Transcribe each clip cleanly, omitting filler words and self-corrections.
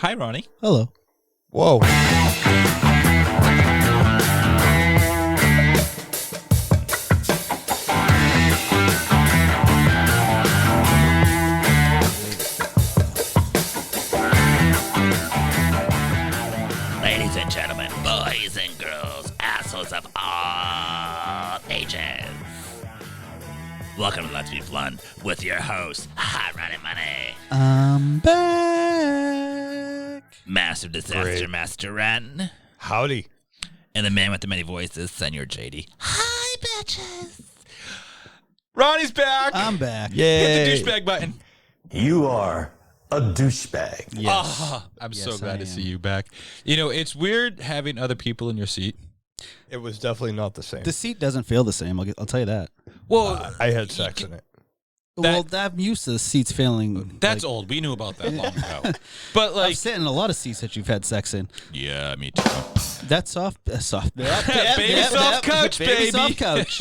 Hi, Ronnie. Hello. Whoa. Ladies and gentlemen, boys and girls, assholes of all ages. Welcome to Let's Be Blunt with your host, Hot Ronnie Money. I'm back. Massive Disaster Great. Master Ren. Howdy. And the man with the many voices, Senor JD. Hi, bitches. Ronnie's back. I'm back. Yay. Hit the douchebag button. You are a douchebag. Yes. Oh, I'm so Yes, glad I to see am. you back. You know, it's weird having other people in your seat. It was definitely not the same. The seat doesn't feel the same. I'll tell you that. Well, I had sex in it. Well, I'm used to the seats feeling. that's like, old. We knew about that long ago. But like, I've sat in a lot of seats that you've had sex in. yeah, me too. That's soft. Soft. Baby soft couch, baby. Soft couch.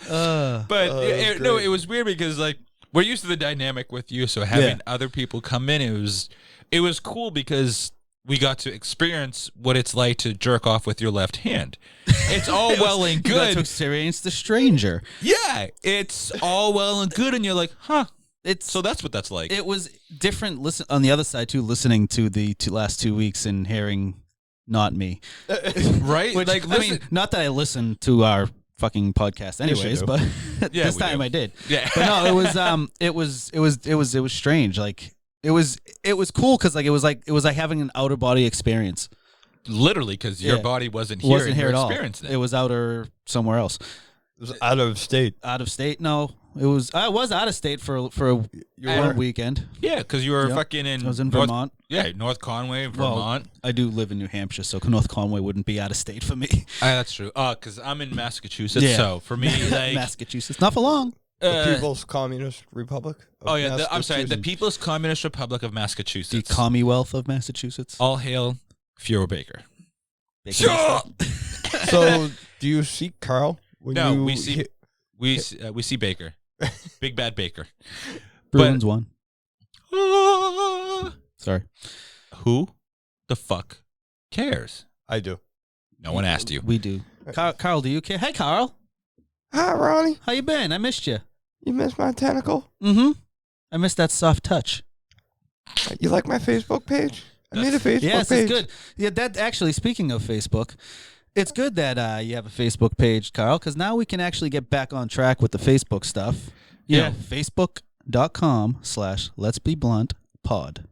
But that's no, great. it was weird because like we're used to the dynamic with you, so having other people come in, it was cool because we got to experience what it's like to jerk off with your left hand. It's all well and You got to good. experience the stranger. Yeah, it's all well and good, and you're like, huh? It's So that's what that's like. It was different. Listen on the other side too. Listening to the last 2 weeks and hearing not me. Right? Which, like, I mean, not that I listen to our fucking podcast you anyways, do. but Yeah, this we time do. I did. yeah. But no, it was strange. Like it was cool because it was like having an outer body experience. Literally, because your Yeah. body wasn't It here. wasn't and here you're at all. experiencing It was outer somewhere else. It was out of state. Out of state? No, I was out of state for a were? weekend. Yeah, because you were Yep. fucking in. I was in North, Vermont. Yeah, North Conway, Vermont. Well, I do live in New Hampshire, so North Conway wouldn't be out of state for me. That's true. Because I'm in Massachusetts, Yeah. so for me, like, Massachusetts, not for long. The People's Communist Republic. of oh yeah, I'm sorry, the Massachusetts. People's Communist Republic of The Massachusetts. Commonwealth of Massachusetts. All hail Fiora Baker. Sure. So, do you see Carl? When No, you we see hit- we see Baker, Big Bad Baker. Bruins won. Ah, Sorry. who the fuck cares? I do. No one asked you. We do. Carl, do you care? Hey, Carl. Hi, Ronnie. How you been? I missed you. You missed my tentacle? Mm-hmm. I missed that soft touch. You like my Facebook page? I made a Facebook Yes, page. it's good. Yeah, that actually, speaking of Facebook, it's good that you have a Facebook page, Carl, because now we can actually get back on track with the Facebook stuff. You Yeah. know, Facebook.com/Let's Be Blunt Pod.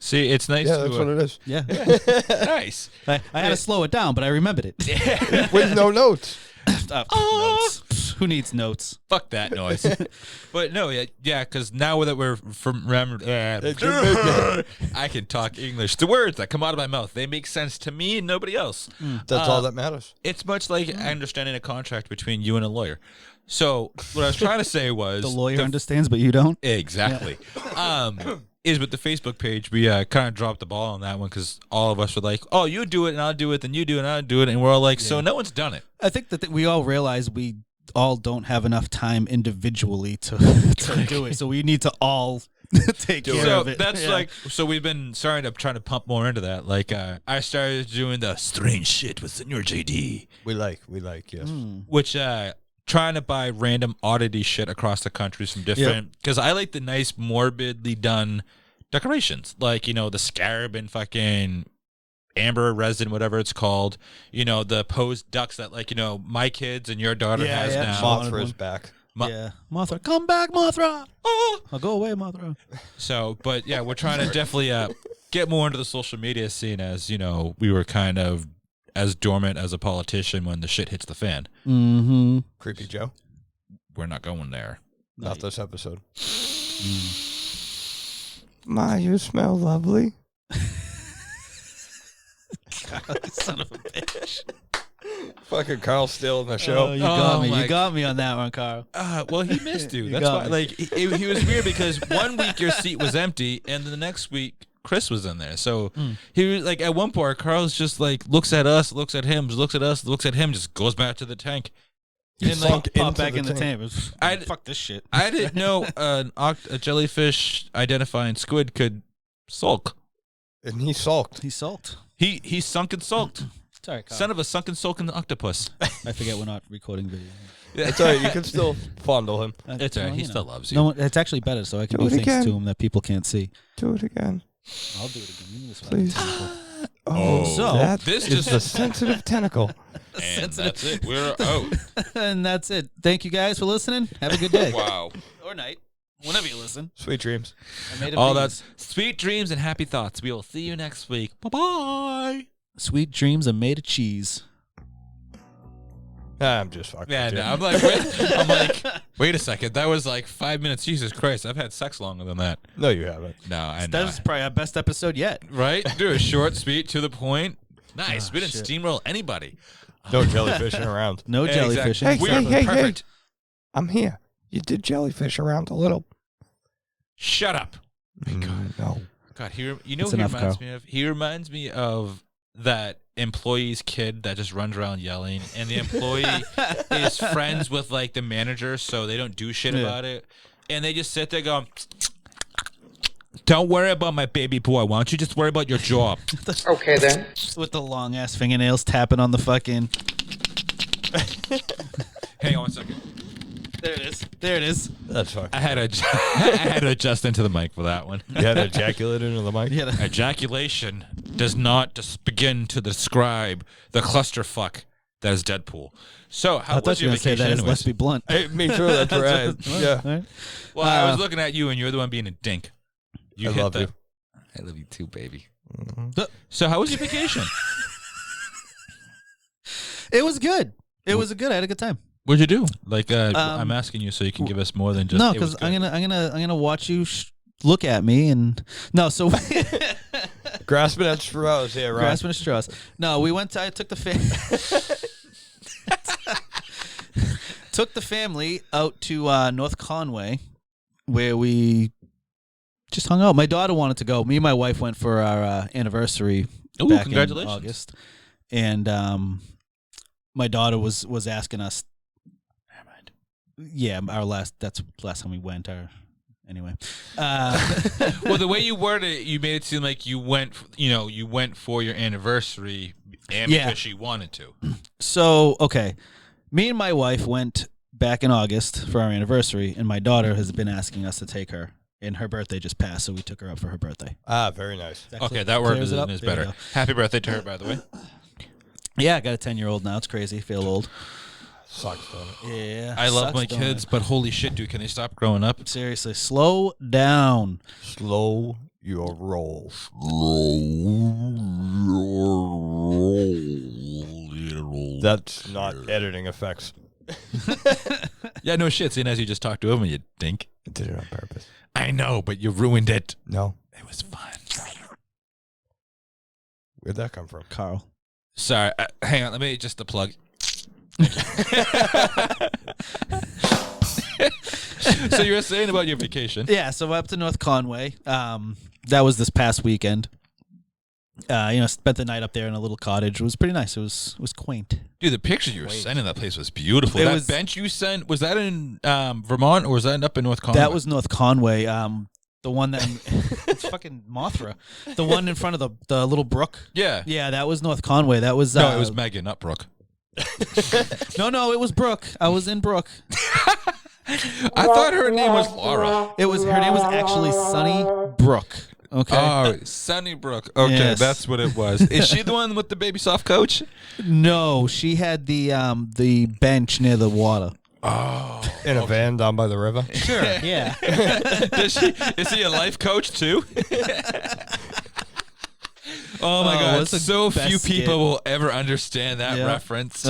See, it's nice. Yeah, to, that's what it is. Yeah. nice. I had to slow it down, but I remembered it. With no notes. Notes. Who needs notes? Fuck that noise. But no, yeah, because now that we're from, I can talk English. The words that come out of my mouth, they make sense to me and nobody else. That's all that matters. It's much like understanding a contract between you and a lawyer. So what I was trying to say was The lawyer understands, but you don't. exactly. Is with the Facebook page, we kind of dropped the ball on that one because all of us were like, "Oh, you do it and I'll do it, then you do it and I'll do it," and we're all like, "So no one's done it." I think that we all realize we all don't have enough time individually to do it, so we need to all take care So of it. that's Yeah. like, so we've been starting to trying to pump more into that. Like, I started doing the strange shit with Senor JD, We like, yes. which trying to buy random oddity shit across the country from different, because I like the nice morbidly done decorations, like, you know, the scarab and fucking amber resin, whatever it's called, you know, the posed ducks that, like, you know, my kids and your daughter Yeah, has yeah. now. Mothra is back. Yeah, Mothra, come back, Mothra. Oh! I'll go away, Mothra. So, but yeah, we're trying to definitely get more into the social media scene, as, you know, we were kind of as dormant as a politician when the shit hits the fan. Mm-hmm. Creepy Joe. We're not going there. Not this episode. Ma, you smell lovely. Son of a bitch. Fucking Carl still in the show. Oh, you got me. my- You got me on that one, Carl. Well, he missed you. You That's got why. me. Like, he was weird because one week your seat was empty, and the next week Chris was in there. So he was like, at one point, Carl's just like looks at us, looks at him, looks at us, looks at him, just goes back to the tank. And sunk like, into Pop back the in the tank. tank. I- Fuck this shit. I didn't know a jellyfish identifying squid could Sulk. And he sulked. He sulked. He sunk and sulked. Sorry, Kyle. Son of a sunken sulking octopus. I forget we're not recording video. It's all right. You can still fondle him. It's all right. Well, He you know. still loves you. No, it's actually better, so I can Do do it things again. to him that people can't see. Do it again. I'll do it again. You know this one. Please. Oh, so that this is just- a sensitive tentacle. And that's it. We're out. And that's it. Thank you guys for listening. Have a good day. Wow. Or night. Whenever you listen. Sweet dreams. I made All these. that's sweet dreams and happy thoughts. We will see you next week. Bye-bye. Sweet dreams are made of cheese. I'm just fucking. Yeah, with you. no, I'm like, wait a second. That was like 5 minutes. Jesus Christ. I've had sex longer than that. No, you haven't. No, I know. That was probably our best episode yet. Right? Do a short, sweet, to the point. Nice. Oh, We didn't shit. steamroll anybody. No jellyfishing around. No Yeah, jellyfishing. exactly. Hey, hey, Perfect. I'm here. You did jellyfish around a little. Shut up. No. God, you know That's who he enough, reminds Carl. me of? He reminds me of that employee's kid that just runs around yelling, and the employee is friends with like the manager, so they don't do shit Yeah. about it, and they just sit there going, "Don't worry about my baby boy. Why don't you just worry about your job?" Okay then. With the long ass fingernails tapping on the fucking. Hang on one second. There it is. There it is. That's fucking. I had to adjust into the mic for that one. You had to ejaculate into the mic? Yeah. Ejaculation does not begin to describe the clusterfuck that is Deadpool. So, how I thought was you your were going to say vacation that as anyways? Let's Be Blunt. Hey, me too. That's right. Yeah. All right. Well, I was looking at you, and you're the one being a dink. I love you. I love you too, baby. Mm-hmm. So, how was your vacation? It was good. It was good. I had a good time. What'd you do? Like, I'm asking you so you can give us more than just. No, it was because good. I'm gonna watch you look at me and no. So Grasping at straws here, right? grasping at straws. No, we went. I took the took the family out to North Conway, where we just hung out. My daughter wanted to go. Me and my wife went for our anniversary Ooh, back congratulations. in August, and my daughter was asking us. Never mind. Yeah, that's the last time we went. Anyway. Well, the way you worded it, you made it seem like you went for your anniversary, and Yeah. because she wanted to. So, okay. Me and my wife went back in August for our anniversary, and my daughter has been asking us to take her. And her birthday just passed, so we took her up for her birthday. Ah, very nice. Okay, that word Clears is it up? There you better. go. Happy birthday to her, by the way. Yeah, I got a 10-year-old now. It's crazy. Feel old. Sucks, don't it? Yeah. I love sucks, my don't kids, it? but holy shit, dude, can they stop growing up? Seriously, slow down. Slow your roll. That's not editing effects. Yeah, no shit. Seeing as you just talked to him, you dink. I did it on purpose. I know, but you ruined it. No. It was fun. Where'd that come from? Carl. Sorry, hang on. Let me just the plug. So you were saying about your vacation? Yeah, so up to North Conway. That was this past weekend. Spent the night up there in a little cottage. It was pretty nice. It was quaint. Dude, the picture you were sending that place was beautiful. It That was- bench you sent, was that in Vermont or was that up in North Conway? That was North Conway. The one that it's fucking Mothra. The one in front of the little brook. Yeah. Yeah, that was North Conway. That was No, it was Megan, not Brooke. no, it was Brooke. I was in Brooke. I thought her name was Laura. Her name was actually Sunny Brooke. Okay. Oh, Sunnybrook. Okay, Yes. that's what it was. Is she the one with the baby soft coach? No, she had the bench near the water. Oh. In a van down by the river? Sure. Yeah. Is he a life coach too? Oh my God. what's the So best few skit? people will ever understand that Yeah. reference.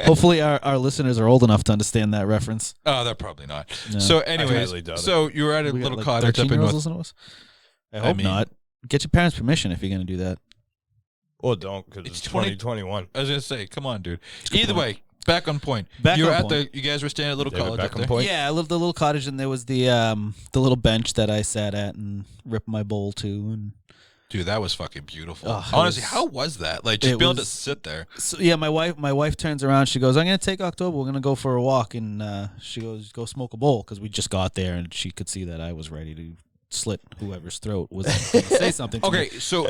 Hopefully our listeners are old enough to understand that reference. Oh, they're probably not. No. So, I anyways, highly doubt it. so you were at a We got, little like, cottage up in 13-year-olds North. listening to us? I hope mean- not. Get your parents' permission if you're going to do that. Or don't, because It's it's 20 2021. I was gonna say, come on, dude. Either way, back on point. Back you were on at point. you guys were staying at a little David college up Beckham there. point. Yeah, I lived the little cottage, and there was the little bench that I sat at and ripped my bowl to. And Dude, that was fucking beautiful. Oh, it Honestly, was- how was that? Like, just it be able to was- sit there. so, yeah, my wife turns around. She goes, "I'm gonna take October. We're gonna go for a walk." And she goes, "Go smoke a bowl," because we just got there, and she could see that I was ready to slit whoever's throat was going to say something. To Okay, me. so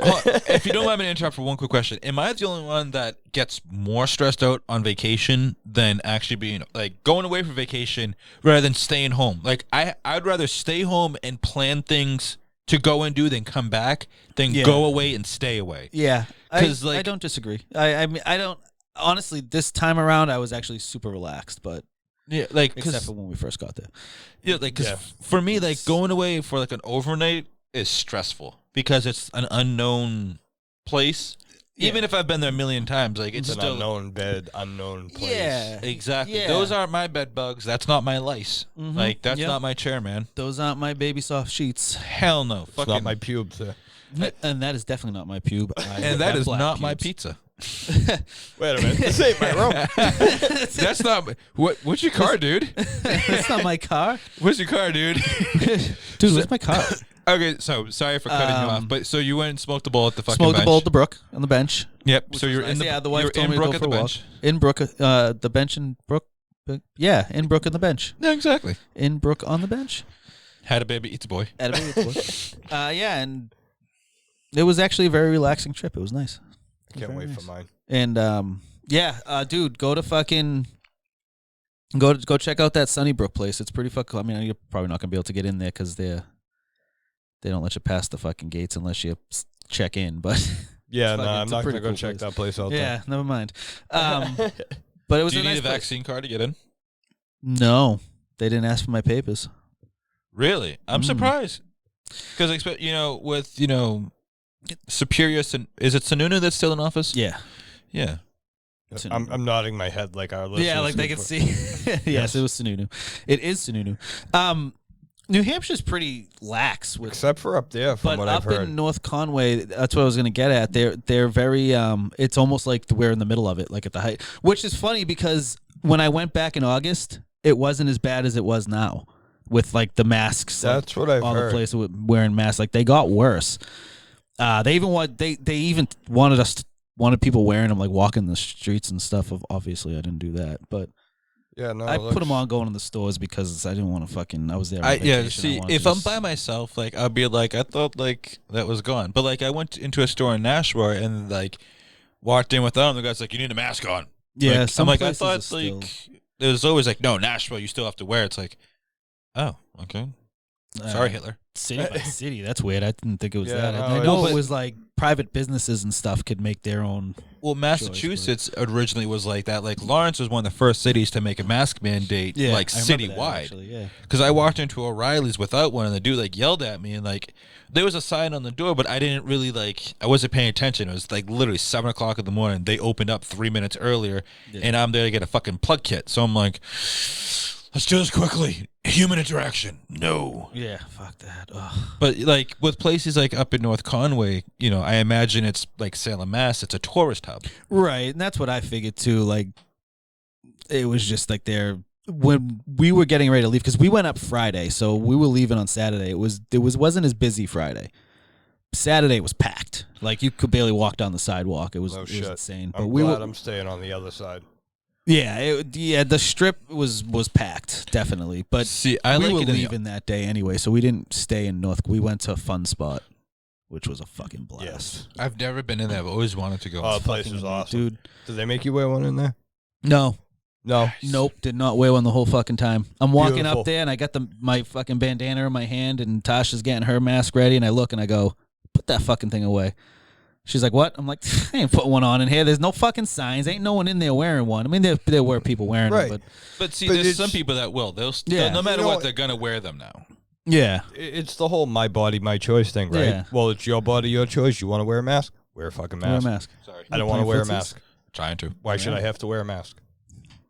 if you don't mind me to interrupt for one quick question, am I the only one that gets more stressed out on vacation than actually being like going away for vacation rather than staying home? Like I'd rather stay home and plan things to go and do than come back than go away and stay away. Yeah, 'Cause, I like- don't disagree. I mean, I don't honestly. This time around, I was actually super relaxed, but Yeah, like except for when we first got there. yeah, like 'cause for me, like going away for like an overnight is stressful because it's an unknown place. Even if I've been there a million times, like it's It's an still unknown bed, unknown place. Yeah, exactly. Yeah. Those aren't my bed bugs. That's not my lice. Like that's Yep. not my chair, man. those aren't my baby soft sheets, Hell no. It's Fucking not my pubes. and that is definitely not my pube. and that is not my pizza. Wait a minute. This ain't my room. That's not my, what's your car, dude? That's not my car, What's your car, dude? dude. Where's my car? Okay, so sorry for cutting you off, but so you went and smoked the bowl at the fucking Smoked bench. the bowl at the brook on the bench. Yep. So which you're was in nice. the yeah. The wife you're told in me to Brook go at for the a walk. bench. In Brook, the bench in Brook. Yeah, in Brook on the bench. Yeah, exactly. In Brook on the bench. Had a baby, eats a boy. At a baby book. Yeah, and it was actually a very relaxing trip. It was nice. Can't wait for mine. And dude, go to fucking go check out that Sunnybrook place. It's pretty fucking. I mean, you're probably not gonna be able to get in there because they don't let you pass the fucking gates unless you check in. But Yeah, It's no, fucking- I'm it's a not pretty gonna go cool check place. that place out. yeah, never mind. But it was Do you a need nice a place. vaccine card to get in? No, they didn't ask for my papers. Really? I'm surprised. Because with Superior, is it Sununu that's still in office? Yeah, Yeah. Though. I'm nodding my head like our listeners. yeah, like they can see. Yes, it was Sununu. It is Sununu. New Hampshire's pretty lax with. Except for up there, from But what up I've heard. in North Conway, that's what I was going to get at. They're very. It's almost like we're in the middle of it, like at the height. Which is funny because when I went back in August, it wasn't as bad as it was now, with like the masks. That's what I've all heard. the places wearing masks. Like they got worse. They even wanted people wearing them, like walking the streets and stuff. Obviously, I didn't do that, but. Yeah, no, I it put them looks- on going to the stores because I didn't want to fucking. I was there. On Yeah. vacation. I See, wanted if to I'm just- by myself, like I'll be like, I thought like that was gone, but like I went into a store in Nashua and like walked in without them. The guy's like, "You need a mask on." Yeah, Like, some I'm like, I places thought are still- like there's always like, no, Nashua, you still have to wear it. It's like, oh, okay. Sorry, Hitler. City by city. That's weird. I didn't think it was Yeah, that. no, I know but- it was like private businesses and stuff could make their own. Well, Massachusetts originally was like that. Like Lawrence was one of the first cities to make a mask mandate, like I remember that, citywide. actually, yeah. Because I walked into O'Reilly's without one, and the dude like yelled at me, and like there was a sign on the door, but I didn't really I wasn't paying attention. It was like literally 7:00 in the morning. They opened up 3 minutes earlier, and I'm there to get a fucking plug kit. So I'm like, let's do this quickly. Human interaction, no. Yeah, fuck that. Ugh. But like with places like up in North Conway, I imagine it's like Salem, Mass. It's a tourist hub. Right, and that's what I figured too. Like, it was just like when we were getting ready to leave because we went up Friday, so we were leaving on Saturday. It wasn't as busy Friday. Saturday was packed. Like you could barely walk down the sidewalk. It was, No it was shit. insane. I'm But we glad were. I'm staying on the other side. Yeah, the strip was packed, definitely. But See, I we like were it in the- leaving that day anyway, so we didn't stay in North. We went to a fun spot, which was a fucking blast. Yes. I've never been in there. I've always wanted to go. Oh, the place Fucking is amazing. awesome. Dude. Did they make you wear one in there? No, No. nope, did not wear one the whole fucking time. I'm walking Beautiful. up there and I got my fucking bandana in my hand, and Tasha's getting her mask ready, and I look and I go, put that fucking thing away. She's like, what? I'm like, I ain't putting one on in here. There's no fucking signs. Ain't no one in there wearing one. I mean, there were people wearing Right. them, But see, But there's it's- some people that will. They'll Yeah. no matter You know what, what? they're gonna wear them now. but yeah. It's the whole my body, my choice thing, right? Yeah. Well, it's your body, your choice. You want to wear a mask? Wear a fucking Wear a mask. mask. Sorry, I don't want to wear a Playing mask. trying to. Why should I have to wear a mask?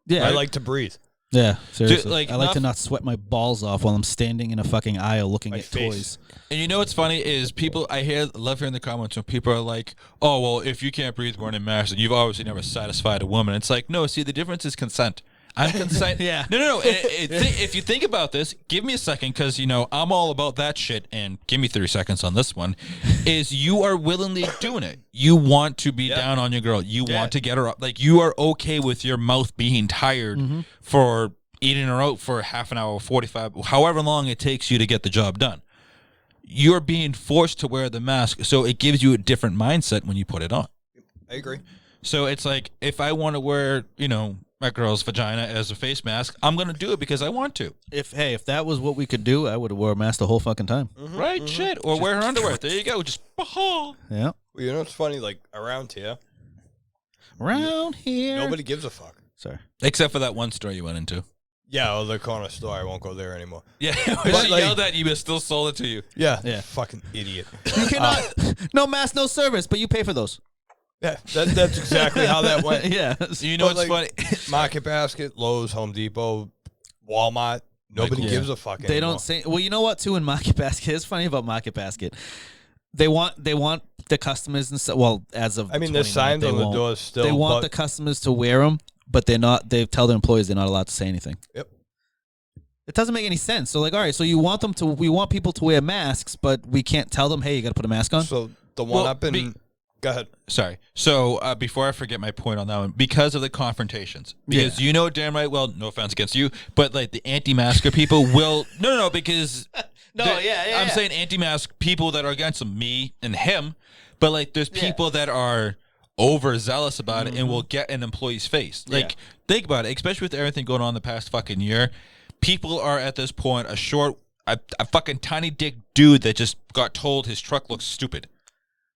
Yeah, I like to breathe. yeah. Seriously, like, I like to not- not sweat my balls off while I'm standing in a fucking aisle looking My at face. toys. And you know what's funny is love hearing the comments when people are like, "Oh, well, if you can't breathe wearing a mask, then you've obviously never satisfied a woman." It's like, no, see, the difference is consent. I'm consent. Yeah. No. If you think about this, give me a second, because I'm all about that shit. And give me 30 seconds on this one. Is you are willingly doing it. You want to be down on your girl. You want to get her up. Like you are okay with your mouth being tired for eating her out for half an hour, 45, however long it takes you to get the job done. you're being forced to wear the mask, so it gives you a different mindset when you put it on. I agree. So it's like, if I want to wear, my girl's vagina as a face mask, I'm going to do it because I want to. If that was what we could do, I would have wore a mask the whole fucking time. Right? Shit. Or wear her underwear. There you go. Just, Yeah. Well, you know what's funny? Like, around here, Around here. nobody gives a fuck. Sorry. except for that one store you went into. Yeah, well, the corner store. I won't go there anymore. Yeah. When she yelled at you, but still sold it to you. Yeah. Yeah. Fucking idiot. You cannot. No mask, no service, but you pay for those. Yeah, that's exactly how that went. Yeah. You know But, what's like, funny? Market Basket, Lowe's, Home Depot, Walmart. Nobody Michael's. gives a fuck They anymore. don't say. Well, you know what? Too in Market Basket, it's funny about Market Basket. They want the customers and so. Well, as of I mean, there's 29th, signs they on the won't. doors still. They want but, the customers to wear them, but they're not. They tell their employees they're not allowed to say anything. Yep. It doesn't make any sense. So, like, all right, so you want we want people to wear masks, but we can't tell them, hey, you got to put a mask on. So the one Well, up in. Go ahead. Sorry. So before I forget my point on that one, because of the confrontations, because you know damn right, well, no offense against you, but like the anti-masker people will no, because I'm saying anti-mask people that are against them, me and him, but like there's people that are overzealous about it and will get an employee's face. Like think about it, especially with everything going on the past fucking year. People are at this point a fucking tiny dick dude that just got told his truck looks stupid.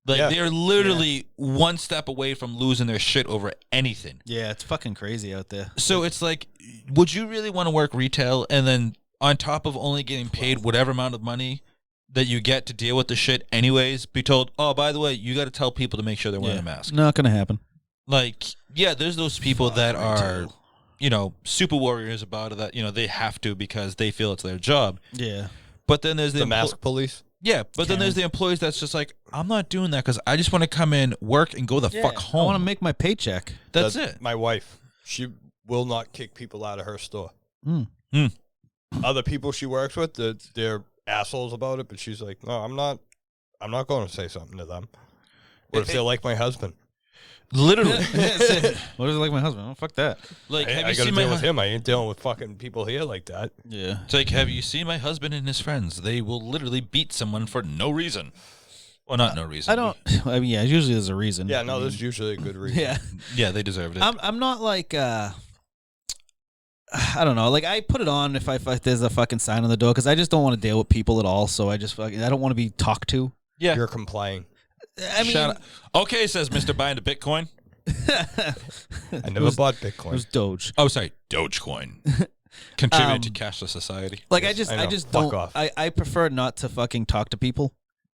Like they're literally one step away from losing their shit over anything. Yeah, it's fucking crazy out there. So it's like, would you really want to work retail and then on top of only getting paid whatever amount of money that you get to deal with the shit anyways, be told, oh, by the way, you got to tell people to make sure they're wearing a mask. Not gonna happen. Like, yeah, there's those people that are, super warriors about it that, they have to because they feel it's their job. Yeah. But then there's The mask police. Yeah, but then there's the employees that's just like, I'm not doing that because I just want to come in, work, and go the fuck I home. want to make my paycheck. That's it. My wife. She will not kick people out of her store. Mm. Other people she works with, they're assholes about it, but she's like, no, I'm not going to say something to them. What if they're like my husband? Literally. What is it like my husband? Oh, fuck that. Like, have I you got to seen deal my with him. I ain't dealing with fucking people here like that. Yeah. It's like, have you seen my husband and his friends? They will literally beat someone for no reason. Well, not no reason. I don't. I mean, yeah. Usually there's a reason. Yeah, no, there's usually a good reason. Yeah. Yeah, they deserved it. I'm not like. I don't know. Like I put it on if there's a fucking sign on the door because I just don't want to deal with people at all. So I don't want to be talked to. Yeah. You're complying. I mean, Shout out. Okay, says Mr. Buying the Bitcoin. I never bought Bitcoin. it was Doge. Oh, sorry, Dogecoin. Contributed to cashless society. Like Yes, I I know. just Fuck don't. off. I prefer not to fucking talk to people.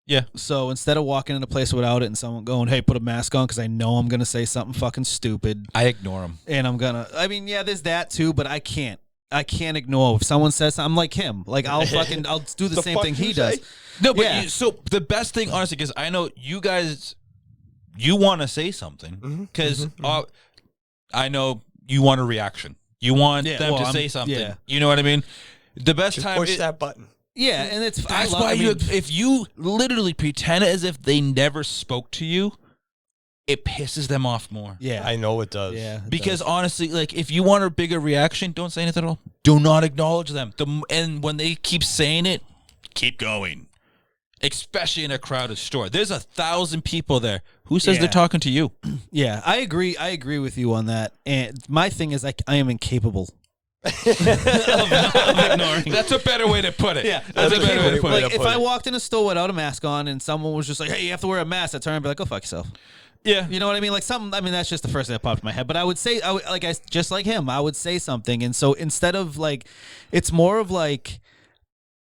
Yeah. So instead of walking in a place without it and someone going, "Hey, put a mask on," because I know I'm gonna say something fucking stupid, I ignore them. and I'm gonna. I mean, yeah, there's that too, but I can't ignore if someone says something. I'm like him. Like I'll do the same fuck thing he you does. say? No, but Yeah. so the best thing, honestly, because I know you guys, you want to say something because I know you want a reaction. You want Yeah, them well, to I'm- say something. yeah. You know what I mean? The best Just time. push that button. Yeah, and it's That's I why mean, if you literally pretend as if they never spoke to you, it pisses them off more. Yeah, I know it does. yeah, it Because does. honestly, like if you want a bigger reaction, don't say anything at all. Do not acknowledge them. And when they keep saying it, keep going. Especially in a crowded store. There's 1,000 people there. Who says Yeah. they're talking to you? Yeah, I agree. I agree with you on that. And my thing is, I am incapable. That's a better way to put it. Yeah, That's a better way to put it. Like if I walked in a store without a mask on and someone was just like, "Hey, you have to wear a mask," I'd turn and be like, "Go fuck yourself." Yeah. You know what I mean? Like something. I mean, that's just the first thing that popped in my head. But I would say, just like him, I would say something. And so instead of like, it's more of like,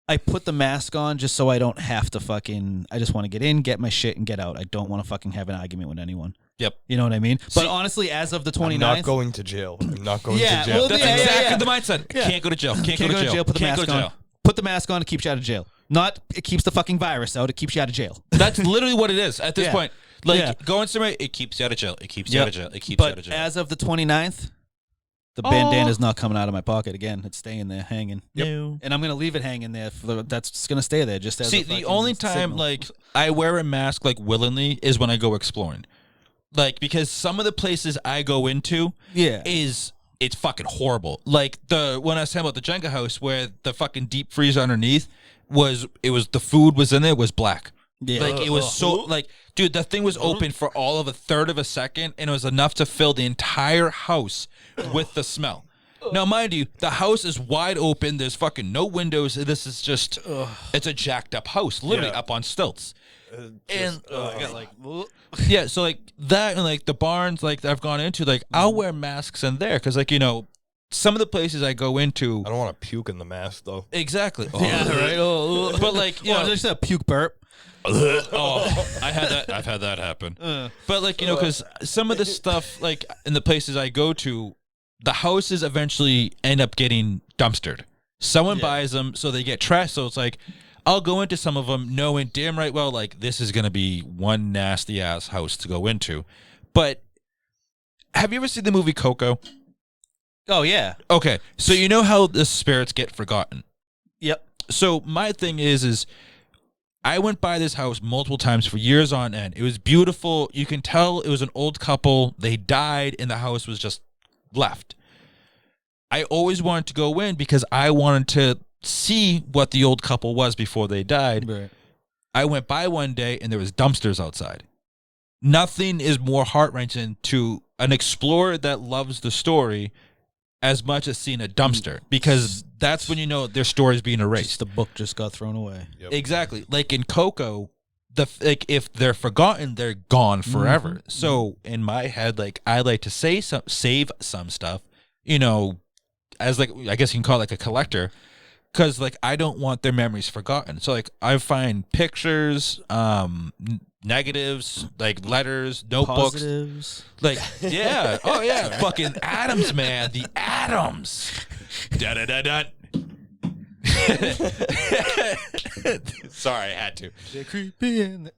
I put the mask on just so I don't have to fucking. I just want to get in, get my shit, and get out. I don't want to fucking have an argument with anyone. Yep. You know what I mean? But honestly, as of the 29th, I'm not going to jail. I'm not going Yeah, to jail. well, That's yeah, exactly yeah. the mindset. Yeah. Can't go to jail. Can't, can't go to jail. Put the Can't mask go to on. jail. Put the mask on. It keeps you out of jail. Not it keeps the fucking virus out. It keeps you out of jail. That's literally what it is at this Yeah. point. Like Yeah. going somewhere, it keeps you out of jail. It keeps you Yep. out of jail. It keeps you out of But jail. as of the 29th, the bandana's not coming out of my pocket again. It's staying there hanging. No. And I'm going to leave it hanging there. That's just going to stay there. Just as See, a the fucking only time signal. like I wear a mask like willingly is when I go exploring. Like because some of the places I go into it's fucking horrible. Like when I was talking about the Jenga house where the fucking deep freeze underneath, was the food was in there was black. Yeah. Like it was so like, dude, the thing was open for all of a third of a second, and it was enough to fill the entire house with the smell. Now, mind you, the house is wide open. There's fucking no windows. This is just, it's a jacked up house, literally up on stilts. And I got like, yeah, so like that, and like the barns, like that I've gone into, like I'll wear masks in there because, like, you know, some of the places I go into, I don't want to puke in the mask though. exactly. Oh, yeah, right. But like, you know, just a puke burp. I've had that happen. But like, you know, because some of the stuff, like in the places I go to, the houses eventually end up getting dumpstered. Someone buys them, so they get trashed. So it's like, I'll go into some of them knowing damn right well, like, this is going to be one nasty ass house to go into. But have you ever seen the movie Coco? Oh, yeah. Okay, so you know how the spirits get forgotten. Yep. So my thing is I went by this house multiple times for years on end. It was beautiful. You can tell it was an old couple. They died, and the house was just left. I always wanted to go in because I wanted to see what the old couple was before they died. Right. I went by one day, and there was dumpsters outside. Nothing is more heart-wrenching to an explorer that loves the story as much as seeing a dumpster, because that's when you know their story's being erased. Just the book just got thrown away. Yep. Exactly. Like in Coco, if they're forgotten, they're gone forever. So in my head, like, I like to save some stuff, you know, as like, I guess you can call it like a collector, because like I don't want their memories forgotten. So like I find pictures, negatives, like letters, notebooks, Positives. like yeah, oh yeah, fucking atoms, man, the atoms. Da da da da. Sorry, I had to. They're creepy in.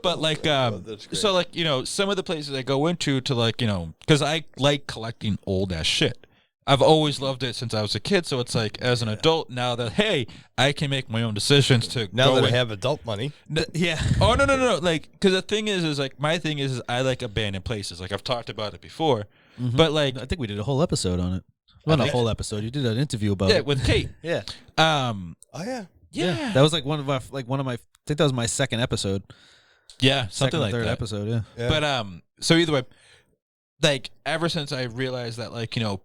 But like, that's great. so like, you know, some of the places I go into to, like, you know, because I like collecting old ass shit. I've always loved it since I was a kid. So it's like, as an adult now that, hey, I can make my own decisions to Now go that I in. have adult money, Yeah. Oh no! Like, because the thing is like my thing is I like abandoned places. Like I've talked about it before, but like, I think we did a whole episode on it. Well, not a whole episode. You did an interview about yeah, it. with Kate. Yeah. oh yeah, Yeah, That was like one of my, I think that was my second episode. yeah, something Second or like third that. episode, yeah. yeah. But so either way, like ever since I realized that, like, you know,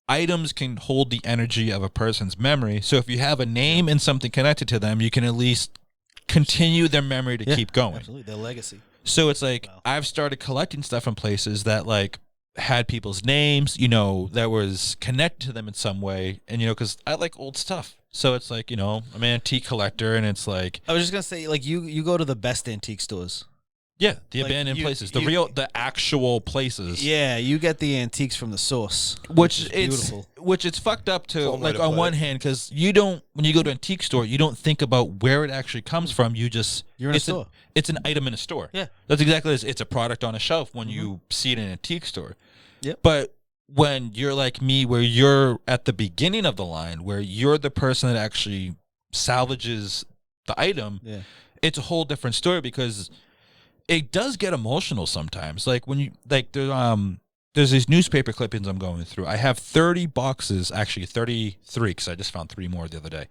items can hold the energy of a person's memory. So if you have a name and something connected to them, you can at least continue their memory to Yeah, keep going. Absolutely. Their legacy. So it's like Wow. I've started collecting stuff from places that like had people's names, you know, that was connected to them in some way. And, you know, because I like old stuff. So it's like, you know, I'm an antique collector, and it's like, I was just going to say, like, you go to the best antique stores. yeah, the Like, abandoned you- places, you- the actual places. Yeah, you get the antiques from the source. Which is it's beautiful. which it's fucked up to, One way like, to on put one it. hand, because you don't, when you go to an antique store, you don't think about where it actually comes from. You just You're in a it's store. It's an item in a store. Yeah. That's exactly it. It's a product on a shelf when you see it in an antique store. Yep. But when you're like me, where you're at the beginning of the line, where you're the person that actually salvages the item, Yeah. it's a whole different story, because it does get emotional sometimes. Like when you like there's these newspaper clippings I'm going through. I have 30 boxes, actually 33, because I just found 3 more the other day,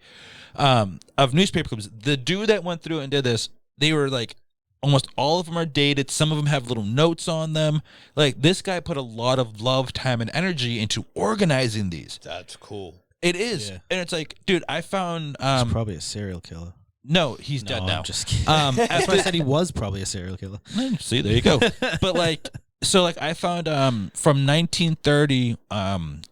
of newspaper clippings. The dude that went through and did this, they were like, almost all of them are dated. Some of them have little notes on them. Like, this guy put a lot of love, time, and energy into organizing these. that's cool. It is. Yeah. And it's like, dude, I found He's probably a serial killer. no, he's dead No, now. I'm just kidding. After That's why I said he was probably a serial killer. see, there you go. But like, so like I found from 1930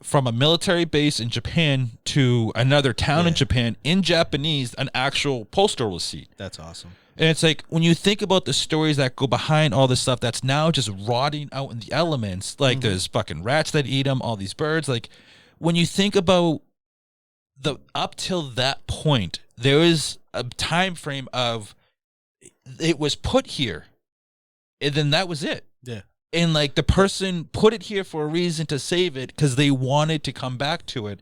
from a military base in Japan to another town in Japan in Japanese, an actual postal receipt. That's awesome. And it's like, when you think about the stories that go behind all this stuff that's now just rotting out in the elements, like there's fucking rats that eat them, all these birds. Like, when you think about the up till that point, there is a time frame of it was put here, and then that was it. Yeah. And like the person put it here for a reason, to save it, because they wanted to come back to it,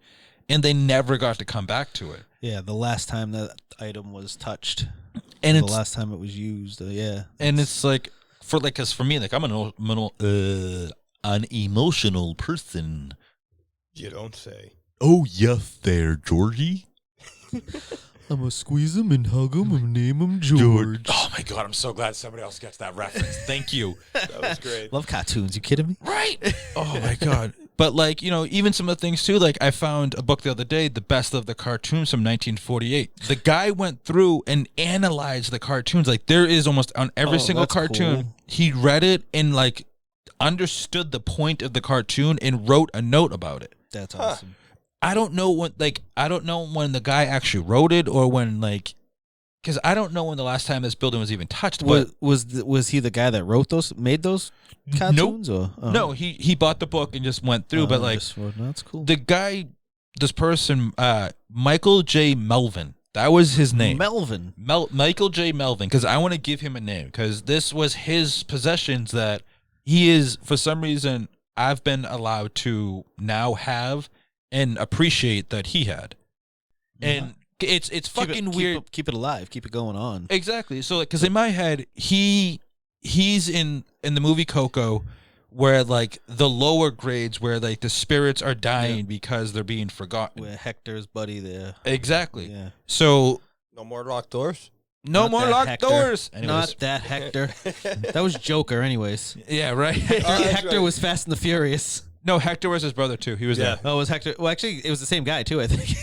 and they never got to come back to it. Yeah, the last time that item was touched. And the it's last time it was used. Yeah. and it's like, for like, cause for me, like, I'm an emotional person. You don't say. Oh, yes, there, Georgie. I'm gonna squeeze him and hug him and name him George. Oh my god, I'm so glad somebody else gets that reference. Thank you. That was great. Love cartoons. You kidding me? Right. Oh my god. But like, even some of the things too, like I found a book the other day, The Best of the Cartoons from 1948. The guy went through and analyzed the cartoons. Like there is almost on every single that's cartoon, cool. he read it and like understood the point of the cartoon and wrote a note about it. That's awesome. I don't know when the guy actually wrote it or when because I don't know when the last time this building was even touched. But Was he the guy that made those cartoons? Or no, he bought the book and just went through. But like, that's cool. the guy, this person, Michael J. Melvin. That was his name. Melvin. Michael J. Melvin. Because I want to give him a name because this was his possessions that he is, for some reason, I've been allowed to now have and appreciate that he had. And it's fucking weird. Keep it alive. Keep it going on. Exactly. So, because in my head, he's in the movie Coco, where like the lower grades, where like the spirits are dying because they're being forgotten. Where Hector's buddy there. Exactly. Yeah. So No more locked doors. no Not more that locked Hector. doors. Anyways. Not that Hector. That was Joker, anyways. Yeah. Right. Hector right. was Fast and the Furious. No, Hector was his brother too. He was Yeah. there. Oh, it was Hector? Well, actually, it was the same guy too. I think.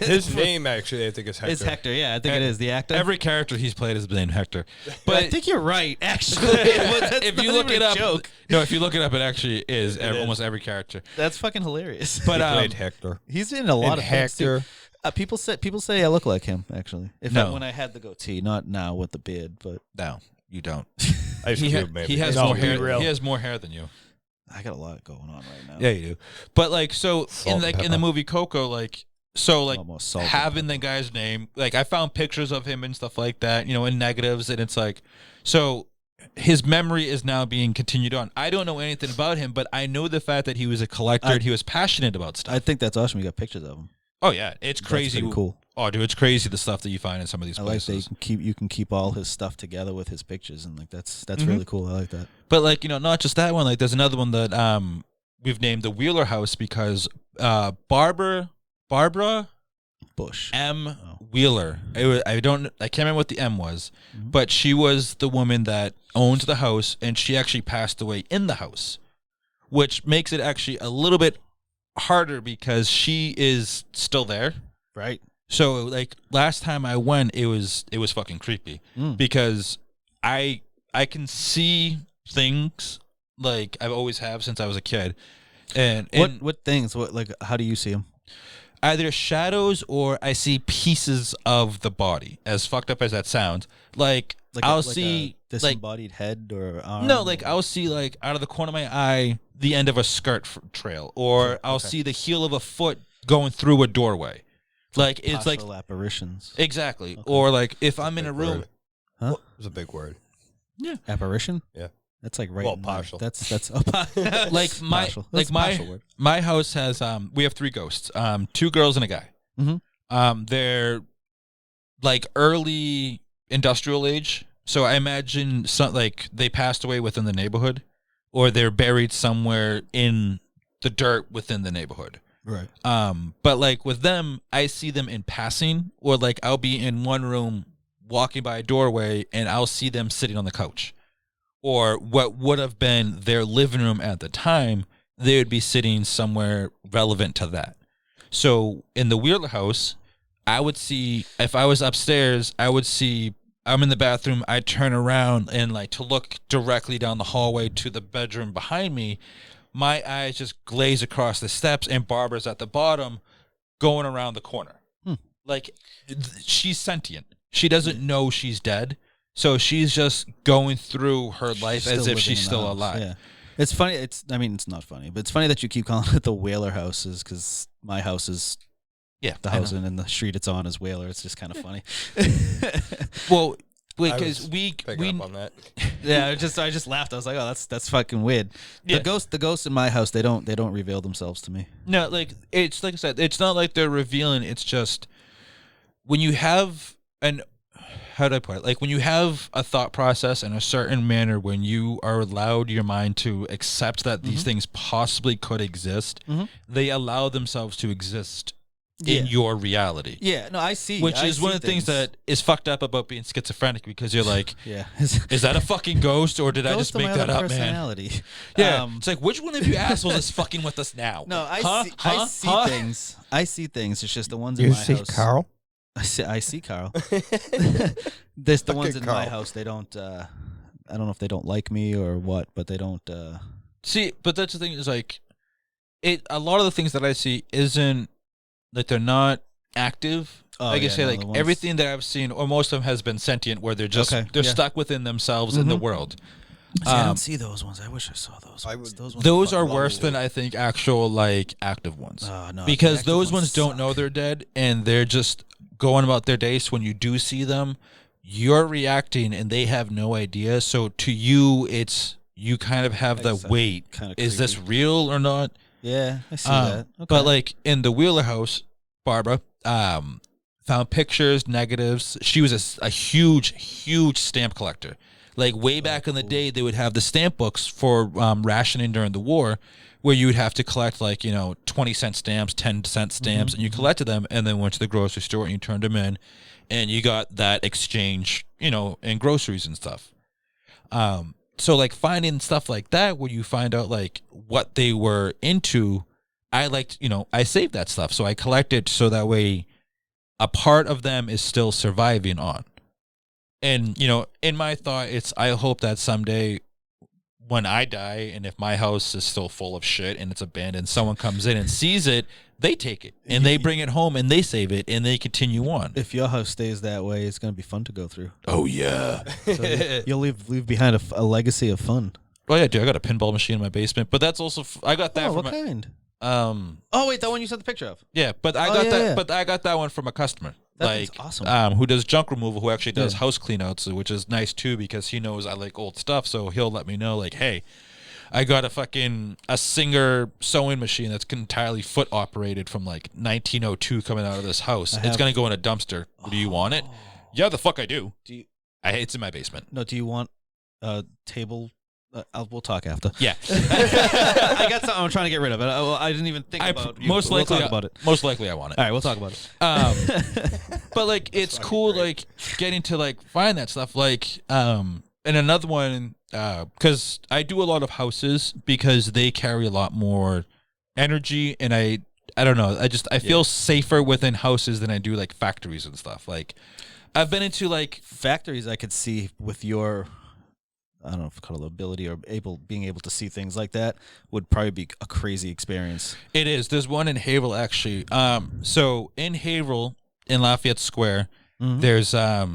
His name actually, I think, is Hector. It's Hector. Yeah, I think it is the actor. Every character he's played is named Hector. but But I think you're right. Actually, if you look it up, joke. no, if you look it up, it actually is is. almost every character. That's fucking hilarious. But He played Hector. he's in a lot And of things, too. Hector. People say I look like him. Actually, No. when I had the goatee, not now with the beard, but No, you don't. Ice Cube, maybe. He has No, more be hair. real. He has more hair than you. I got a lot going on right now. Yeah, you do. But like, so Salt and in the pepper. movie Coco, like, so like Almost salt and having the guy's name, like I found pictures of him and stuff like that, in negatives, and it's like, so his memory is now being continued on. I don't know anything about him, but I know the fact that he was a collector and he was passionate about stuff. I think that's awesome. You got pictures of him. Oh yeah, it's crazy. That's pretty cool. Oh, dude, it's crazy the stuff that you find in some of these I like places. that you can keep all his stuff together with his pictures, and like that's Mhm. really cool. I like that. But like, not just that one. Like, there's another one that we've named the Wheeler House because Barbara Bush. M. Oh. Wheeler. I can't remember what the M was, Mhm. but she was the woman that owned the house, and she actually passed away in the house, which makes it actually a little bit harder because she is still there. Right. So like last time I went, it was fucking creepy because I can see things like I've always have since I was a kid, and What things? What like? How do you see him? either shadows or I see pieces of the body. As fucked up as that sounds, like I'll see a like disembodied head or arm. no, like I'll see like out of the corner of my eye the end of a skirt trail, or I'll see the heel of a foot going through a doorway. Like it's like partial apparitions. exactly, or like if I'm in a Big room. word. Huh? It was a big word. Apparition. Yeah. That's like right. Well, in there. partial. That's Like my partial. like That's a my partial word. my house has we have 3 ghosts, 2 girls and a guy. Mhm. They're like early industrial age, so I imagine like they passed away within the neighborhood, or they're buried somewhere in the dirt within the neighborhood. Right. But like with them, I see them in passing, or like I'll be in one room walking by a doorway and I'll see them sitting on the couch, or what would have been their living room at the time, they would be sitting somewhere relevant to that. So in the Wheeler house, I would see, if I was upstairs, I would see I'm in the bathroom, I turn around and like to look directly down the hallway to the bedroom behind me. My eyes just glaze across the steps, and Barbara's at the bottom going around the corner. Like, she's sentient. She doesn't know she's dead, so she's just going through her life She's as still if she's living in the still house. alive. Yeah. It's funny. It's not funny, but it's funny that you keep calling it the Whaler houses because my house is Yeah, the I house know. and the street it's on is Whaler. It's just kind of funny. Well, I because was we Picking up on that. Yeah, I just laughed. I was like, oh, that's fucking weird. Yeah. The ghosts in my house, they don't reveal themselves to me. no, like it's like I said, it's not like they're revealing. It's just when you have how do I put it? Like when you have a thought process in a certain manner, when you are allowed your mind to accept that these things possibly could exist, they allow themselves to exist in your reality. Yeah, no, I see. Which I is one see of the things things. that is fucked up about being schizophrenic, because you're like, Yeah. is that a fucking ghost, or did I just make that up, man? personality. Yeah, it's like, which one of you assholes is fucking with us now? No, Huh? I see Huh? things. I see things. It's just the ones in You my see house. Carl? I see Carl. There's the ones in my Carl. house. They don't. I don't know if they don't like me or what, but they don't. See, but that's the thing, is like, a lot of the things that I see isn't, like, they're not active. Oh, Like I yeah, say, no, like the ones- everything that I've seen, or most of them, has been sentient, where they're just Okay, they're yeah. stuck within themselves in the world. See, I don't see those ones. I wish I saw those. I Ones. would- Those ones. Those are fucking worse lovely. than, I think, actual, like, active ones. Oh, no, Because the active those ones don't suck. know they're dead, and they're just going about their day. So when you do see them, you're reacting, and they have no idea. So to you, it's, you kind of have the That's wait. kinda Is this creepy. real or not? Yeah, I see that. Okay. But like in the Wheeler house, Barbara found pictures, negatives. She was a huge stamp collector. Like way back in the day, they would have the stamp books for rationing during the war, where you would have to collect, like, 20-cent stamps, 10-cent stamps, and you collected them, and then went to the grocery store and you turned them in, and you got that exchange, in groceries and stuff. So like finding stuff like that, where you find out like what they were into, I liked, I saved that stuff. So I collected, so that way a part of them is still surviving on. And, in my thought, I hope that someday when I die, and if my house is still full of shit and it's abandoned, someone comes in and sees it, they take it and they bring it home and they save it and they continue on. if your house stays that way, it's gonna be fun to go through. Oh yeah. So you'll leave behind a legacy of fun. Oh yeah, dude, I got a pinball machine in my basement, but that's also I got that Oh, from what kind? oh wait, that one you sent the picture of. yeah, but I Oh, got yeah, that yeah. but I got that one from a customer. That like thing's awesome. who does junk removal, who actually does Yeah. house cleanouts, which is nice too, because he knows I like old stuff, so he'll let me know like, hey, I got a Singer sewing machine that's entirely foot operated from like 1902 coming out of this house. It's gonna go in a dumpster. Do you want it? Yeah, the fuck I do. Do you? It's in my basement. No. Do you want a table? We'll talk after. Yeah. I got something I'm trying to get rid of. I didn't even think about you. Most We'll likely talk about it. Most likely I want it. All right, we'll talk about it. But like it's cool like getting to like find that stuff, like and another one, because I do a lot of houses because they carry a lot more energy, and I don't know, I feel safer within houses than I do like factories and stuff. Like I've been into like Factories, I could see with your, I don't know if call it ability or being able to see things like that would probably be a crazy experience. It is. There's one in Haverhill actually. So in Haverhill, in Lafayette Square, there's a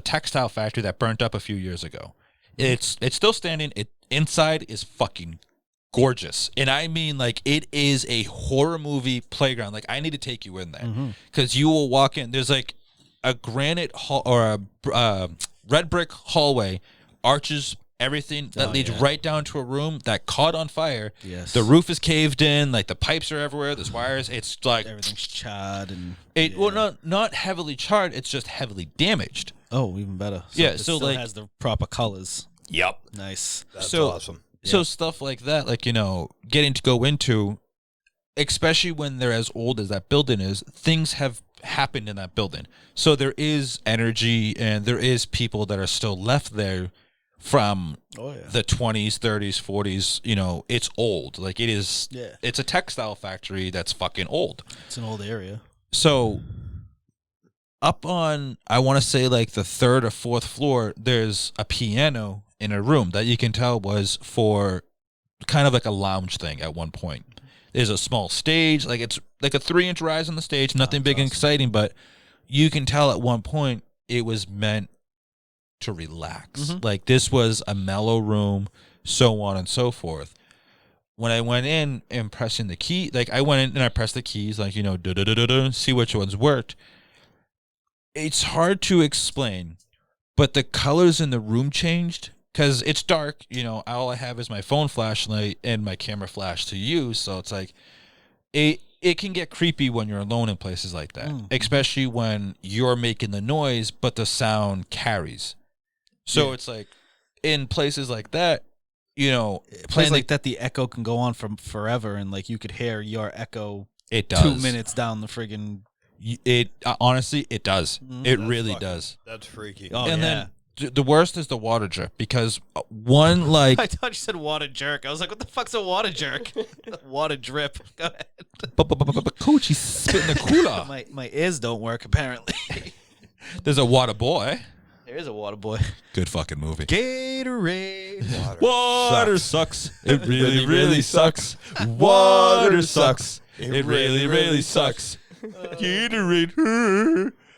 textile factory that burnt up a few years ago. It's still standing. It inside is fucking gorgeous, and I mean like it is a horror movie playground. Like I need to take you in there because you will walk in. There's like a granite hall or a red brick hallway, arches. Everything that leads right down to a room that caught on fire. Yes. The roof is caved in, like the pipes are everywhere, there's wires. It's like Everything's charred and well not heavily charred, it's just heavily damaged. oh, even better. Yeah, it so, still like- has the proper colors. Yep. Nice. That's So- awesome. So stuff like that, like, getting to go into, especially when they're as old as that building is, things have happened in that building. So there is energy and there is people that are still left there from Oh yeah. the 20s, 30s, 40s. It's old. Like it is. Yeah. It's a textile factory that's fucking old. It's an old area. So up on, I want to say like the third or fourth floor, there's a piano in a room that you can tell was for kind of like a lounge thing at one point. There's a small stage, like it's like a 3-inch rise on the stage, nothing big and exciting, but you can tell at one point it was meant to relax. Like this was a mellow room, so on and so forth. When I went in and pressing the key, like I went in and I pressed the keys, like, see which ones worked. It's hard to explain, but the colors in the room changed because it's dark. All I have is my phone flashlight and my camera flash to use. So it's like, it can get creepy when you're alone in places like that, especially when you're making the noise, but the sound carries. So it's like in places like that, Places like that, the echo can go on from forever, and like you could hear your echo it does 2 minutes down the friggin' It honestly, it does. It That's really fucking- does. That's freaky. Oh, And yeah. then the worst is the water drip because one like I thought you said water jerk. I was like, what the fuck's a water jerk? Water drip. Go ahead. but coach, he's spitting the cooler. My ears don't work, apparently. There's a water boy. There is a water boy. Good fucking movie. Gatorade. Water sucks. It really, really sucks. Water sucks. It really, really sucks. Gatorade.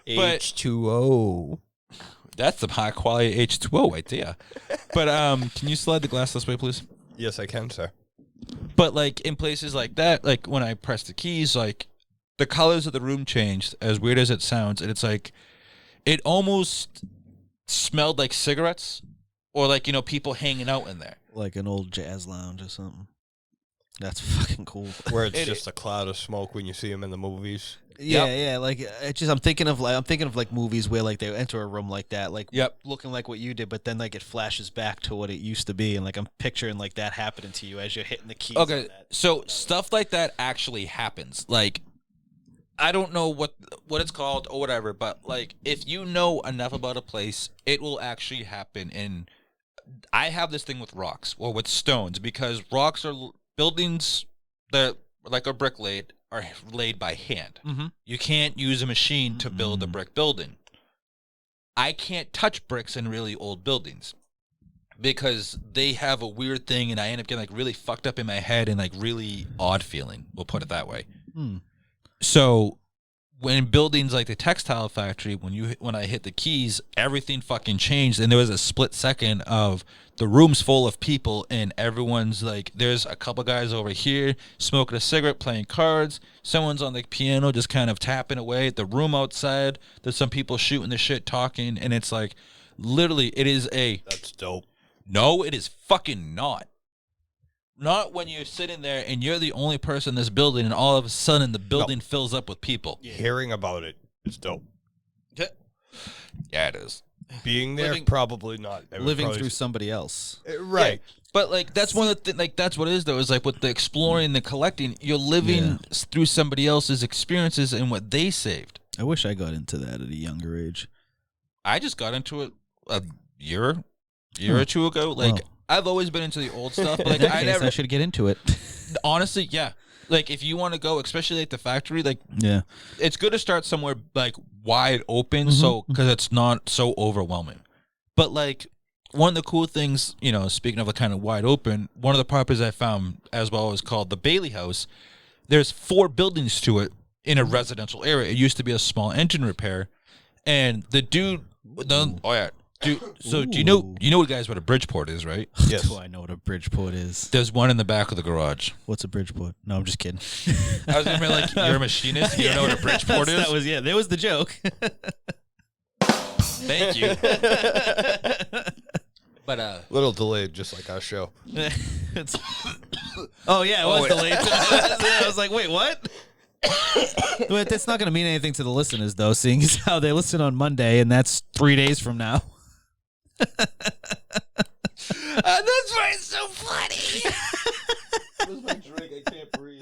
But H2O. that's the high quality H2O right there. But can you slide the glass this way, please? Yes, I can, sir. But like in places like that, like when I press the keys, like the colors of the room changed, as weird as it sounds, and it's like it almost smelled like cigarettes or like, you know, people hanging out in there. Like an old jazz lounge or something. That's fucking cool. Where it's just a cloud of smoke when you see them in the movies. Yeah. Like it's just I'm thinking of like movies where like they enter a room like that, like Yep. looking like what you did, but then like it flashes back to what it used to be, and like I'm picturing like that happening to you as you're hitting the keys. Okay, on that. so stuff like that actually happens. Like, I don't know what it's called or whatever, but like if you know enough about a place, it will actually happen. And I have this thing with rocks or with stones because rocks are buildings that like a brick laid are laid by hand. Mm-hmm. You can't use a machine to build a brick building. I can't touch bricks in really old buildings because they have a weird thing, and I end up getting like really fucked up in my head and like really odd feeling. We'll put it that way. So when buildings like the textile factory, when I hit the keys, everything fucking changed, and there was a split second of the room's full of people, and everyone's like, there's a couple guys over here smoking a cigarette, playing cards. Someone's on the piano, just kind of tapping away. The room outside, there's some people shooting the shit, talking, and it's like, literally, it is a. That's dope. No, it is fucking not. Not when you're sitting there and you're the only person in this building, and all of a sudden the building fills up with people. Hearing about it is dope. Yeah, it is. Being there, Living- probably not. It would Living probably- through somebody else. Right. But like that's one of the like that's what it is though, is like with the exploring, the collecting, you're living through somebody else's experiences and what they saved. I wish I got into that at a younger age. I just got into it a year or two ago. Like Wow. I've always been into the old stuff, but In like that I case, never I should get into it. honestly, yeah. Like if you want to go, especially like the factory, like Yeah. it's good to start somewhere like wide open, so because it's not so overwhelming. But like one of the cool things, you know, speaking of a kind of wide open, one of the properties I found as well is called the Bailey House. There's 4 buildings to it in a residential area. It used to be a small engine repair, and the dude, dude. So do you know guys what a Bridgeport is, right? Yes. Do I know what a Bridgeport is? There's one in the back of the garage. What's a Bridgeport? No, I'm just kidding. I was gonna be like, you're a machinist. You don't know what a Bridgeport is? That was there was the joke. Thank you. But Little delayed, just like our show. It's- oh yeah, it was delayed. I was like, wait, what? But that's not going to mean anything to the listeners, though, seeing as how they listen on Monday, and that's 3 days from now. that's why it's so funny. Where's my drink? I can't breathe.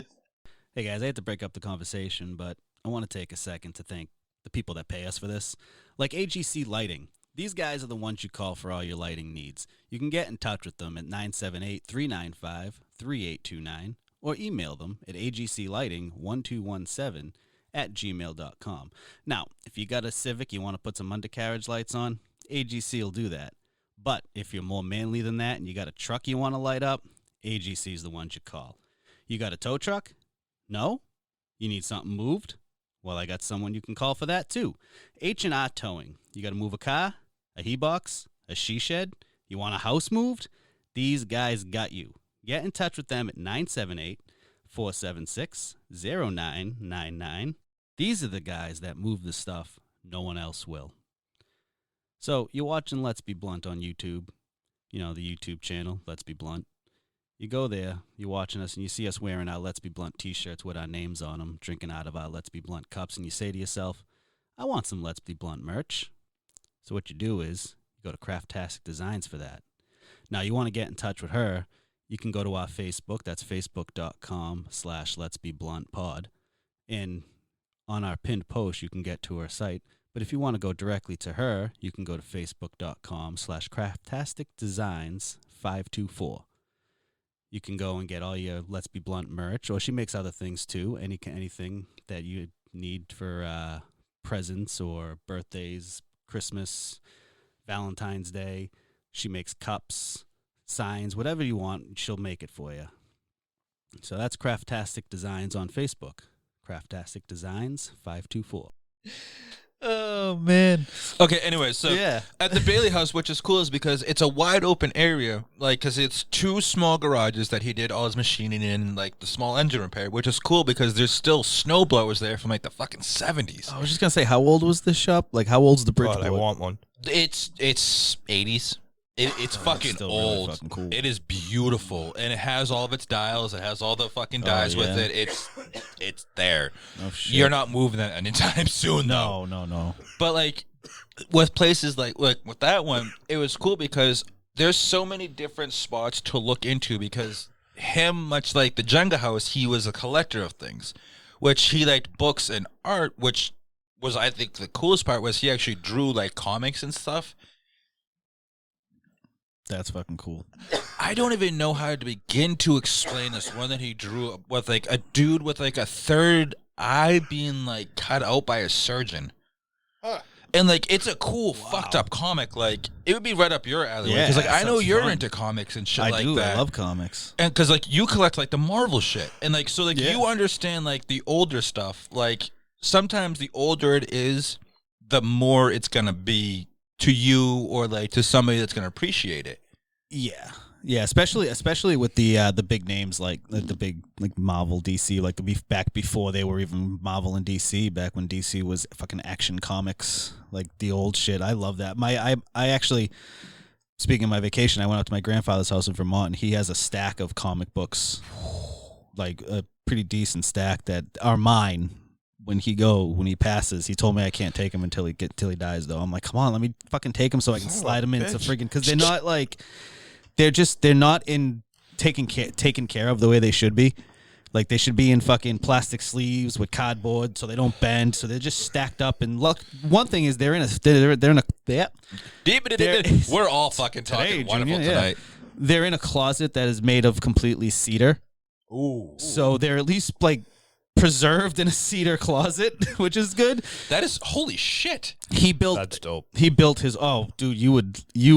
Hey guys, I hate to break up the conversation, but I want to take a second to thank the people that pay us for this, like AGC Lighting. These guys are the ones you call for all your lighting needs. You can get in touch with them at 978-395-3829 or email them at agclighting1217@gmail.com. Now, if you got a Civic you want to put some undercarriage lights on, AGC will do that. But if you're more manly than that and you got a truck you want to light up, AGC is the ones you call. You got a tow truck? No? You need something moved? Well, I got someone you can call for that too. H&R Towing. You got to move a car, a he-box, a she-shed? You want a house moved? These guys got you. Get in touch with them at 978-476-0999. These are the guys that move the stuff no one else will. So, you're watching Let's Be Blunt on YouTube. You know, the YouTube channel, Let's Be Blunt. You go there, you're watching us, and you see us wearing our Let's Be Blunt t-shirts with our names on them, drinking out of our Let's Be Blunt cups, and you say to yourself, I want some Let's Be Blunt merch. So what you do is, you go to Craftastic Designs for that. Now, you want to get in touch with her, you can go to our Facebook, that's facebook.com/Let's Be Blunt Pod, and on our pinned post, you can get to her site. But if you want to go directly to her, you can go to facebook.com/craftasticdesigns524. You can go and get all your Let's Be Blunt merch, or she makes other things too. Anything that you need for presents or birthdays, Christmas, Valentine's Day. She makes cups, signs, whatever you want, she'll make it for you. So that's Craftastic Designs on Facebook. Craftastic Designs 524. Oh man. Okay. Anyway, so Yeah. at the Bailey House, which is cool, is because it's a wide open area, like because it's 2 small garages that he did all his machining in, like the small engine repair, which is cool because there's still snow blowers there from like the fucking 70s. I was just gonna say, how old was this shop? Like, how old's the God, Bridgeport? I want one. It's 80s. It's fucking still really old. fucking cool. It is beautiful, and it has all of its dials. It has all the fucking dies with yeah. it. It's there. Oh, shit. You're not moving that anytime soon, though. No. But like with places like with that one, it was cool because there's so many different spots to look into because him, much like the Jenga House, he was a collector of things, which he liked books and art, which was, I think, the coolest part was he actually drew like comics and stuff. That's fucking cool. I don't even know how to begin to explain this one that he drew with like a dude with like a third eye being like cut out by a surgeon. And like it's a cool fucked up comic. Like it would be right up your alley. Yeah, Because like I know sounds you're fun. into comics and shit I like do. that. I love comics. And because like you collect like the Marvel shit, and like so like Yeah. you understand like the older stuff. Like sometimes the older it is, the more it's gonna be to you or like to somebody that's gonna appreciate it. Yeah, especially with the big names like the big like Marvel, DC, like back before they were even Marvel and DC, back when DC was fucking Action Comics, like the old shit. I love that. I actually, speaking of my vacation, I went out to my grandfather's house in Vermont, and he has a stack of comic books, like a pretty decent stack that are mine. When he passes, he told me I can't take him until he dies. Though I'm like, come on, let me fucking take him so I can slide him into friggin' because they're not like. They're not in taken care of the way they should be. Like they should be in fucking plastic sleeves with cardboard so they don't bend. So they're just stacked up. And look, one thing is they're in a We're all fucking talking Today, wonderful Junior, yeah. tonight. They're in a closet that is made of completely cedar. Ooh. So they're at least like preserved in a cedar closet, which is good. That is holy shit. That's dope. He built his. Oh, dude, you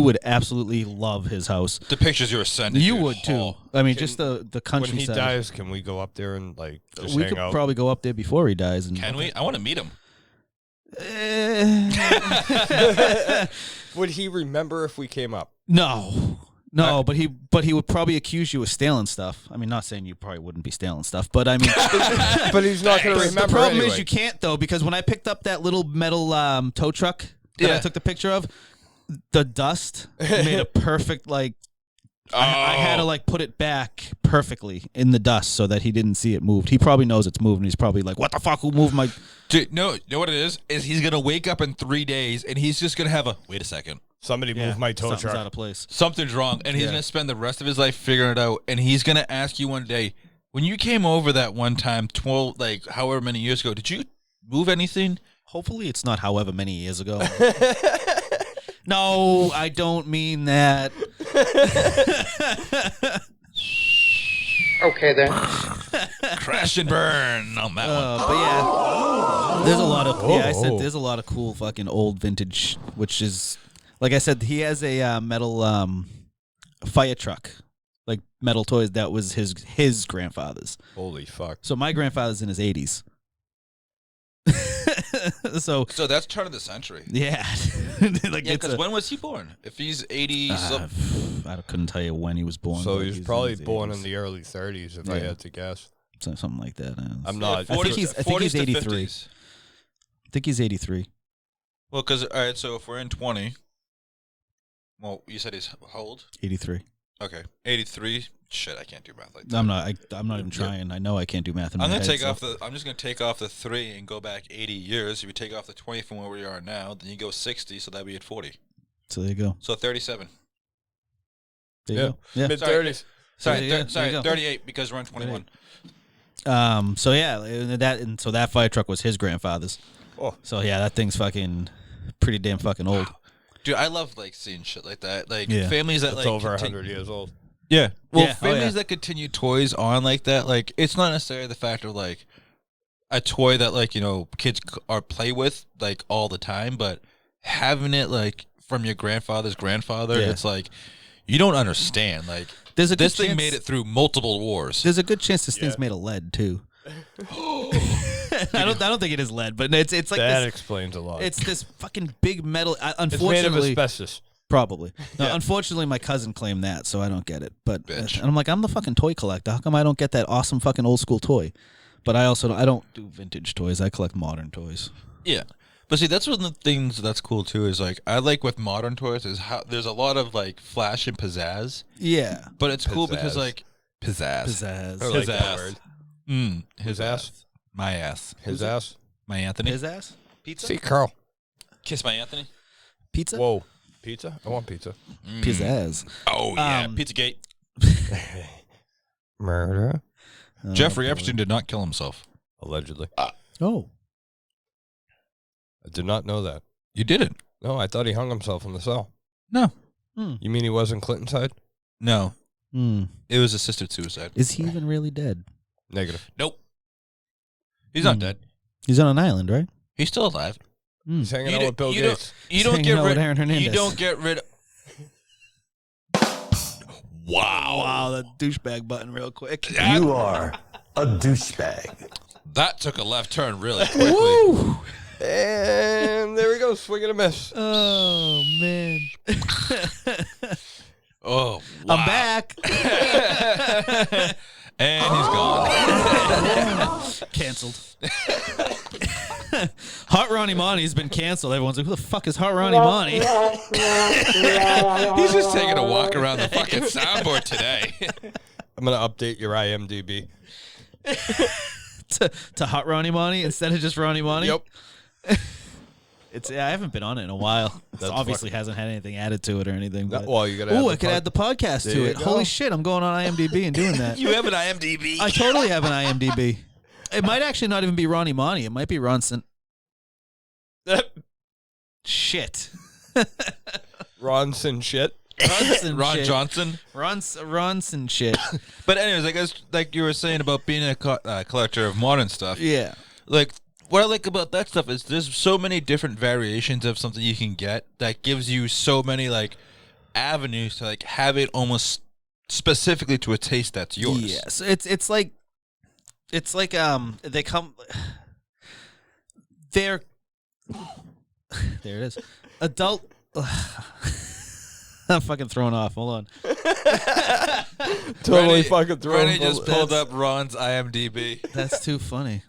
would absolutely love his house. The pictures you were sending. You dude, would too. oh. I mean, just the When countryside. he dies, can we go up there and like just We hang could out? probably go up there before he dies. And Can we? I want to meet him. Would he remember if we came up? No, but he would probably accuse you of stealing stuff. I mean, not saying you probably wouldn't be stealing stuff, but I mean, But he's not going to remember. the problem anyway. is you can't though, because when I picked up that little metal tow truck that I Yeah. took the picture of, the dust made a perfect like. I had to like put it back perfectly in the dust so that he didn't see it moved. He probably knows it's moved, and he's probably like, "What the fuck? Who moved my?" Dude, no, you know what it is? Is he's gonna wake up in 3 days and he's just gonna have a wait a second. Somebody moved my tow Something's truck. out of place. Something's wrong. And he's Yeah. gonna spend the rest of his life figuring it out. And he's gonna ask you one day, when you came over that one time, 12 like however many years ago, did you move anything? Hopefully, it's not however many years ago. No, I don't mean that. Okay then. Crash and burn on that one. But yeah, there's a lot of I said Oh. there's a lot of cool fucking old vintage, which is like I said, he has a metal fire truck, like metal toys that was his grandfather's. Holy fuck. So my grandfather's in his 80s. So So that's turn of the century. yeah, like Yeah, it's because when was he born? If he's 80, I couldn't tell you when he was born. So but he was he's probably his born 80s. in the early 30s, if I Yeah. had to guess. Something like that. I'm not. I think he's 40s to 83. 50s. I think he's 83. Well, because, all right, so if we're in 20, well, you said he's how old? 83. Okay. 83. Shit, I can't do math like that. I'm not even trying. I know I can't do math in my I'm head. gonna take so- off the. I'm just gonna take off the 3 and go back 80 years. If you take off the 20 from where we are now, then you go 60. So that'd be at 40. So there you go. So 37. There you Yeah. go. Yeah. Mid 30s. Sorry, Yeah, there you sorry, go. 38 because we're in 21. So yeah, so that fire truck was his grandfather's. Oh. So yeah, that thing's fucking pretty damn fucking old. Dude, I love like seeing shit like that. Like Yeah. families that It's like over 100 years old. Yeah. Well, Yeah. Oh, families yeah. that continue toys on like that, like it's not necessarily the fact of like a toy that like, kids are play with like all the time, but having it like from your grandfather's grandfather, Yeah. it's like you don't understand. Like There's a this good thing chance- made it through multiple wars. There's a good chance this thing's made of lead too. I don't think it is lead, but it's like That this. explains a lot. It's this fucking big metal. It's made of Unfortunately, asbestos. probably. No, unfortunately, my cousin claimed that, so I don't get it. But Bitch. and I'm like, I'm the fucking toy collector. How come I don't get that awesome fucking old school toy? But I don't do vintage toys. I collect modern toys. Yeah. But see, that's one of the things that's cool too. Is like I like with modern toys is how there's a lot of like flash and pizzazz, Yeah, but it's cool because Pizzazz. like pizzazz. pizzazz. I like His that ass. word. His ass. My ass. His ass. My Anthony. His ass. Pizza. See, Carl. Kiss my Anthony. Pizza. Whoa. Pizza? I want pizza. Pizzazz. Oh yeah, Um, Pizzagate. Murder? Jeffrey boy. Epstein did not kill himself. Allegedly. Oh, I did not know that. You didn't. No, I thought he hung himself in the cell. No. You mean he wasn't Clinton side? No. Hmm. It was assisted suicide. Is he even really dead? Negative. Nope. He's not dead. He's on an island, right? He's still alive. He's hanging You out don't- with Bill you don't- Gates. You He's don't hanging get out rid. with Aaron Hernandez. You don't get rid. Wow. Wow, that douchebag button real quick. You are a douchebag. That took a left turn really quickly. Woo! And there we go. Swing and a miss. Oh man, Oh, wow. I'm back. And he's gone. Canceled. Hot Ronnie Monty's been canceled. Everyone's like, who the fuck is Hot Ronnie Monty? He's just taking a walk around the fucking soundboard today. I'm going to update your IMDb. to Hot Ronnie Monty instead of just Ronnie Monty? Yep. I haven't been on it in a while. It That's obviously hasn't had anything added to it or anything. But Well, you got to oh, I could add the podcast There to you it. go. Holy shit, I'm going on IMDb and doing that. You have an IMDb. I totally have an IMDb. It might actually not even be Ronnie Monty. It might be Ronson. Shit. Ronson shit. Ronson Ron shit. Johnson. Ronson shit. But anyways, I guess like you were saying about being a collector of modern stuff. Yeah. Like what I like about that stuff is there's so many different variations of something you can get that gives you so many like avenues to like have it almost specifically to a taste that's yours. Yes. It's like they come they're there it is. Adult I'm fucking thrown off. Hold on. Totally fucking thrown. Rennie just pulled up Ron's IMDb. That's too funny.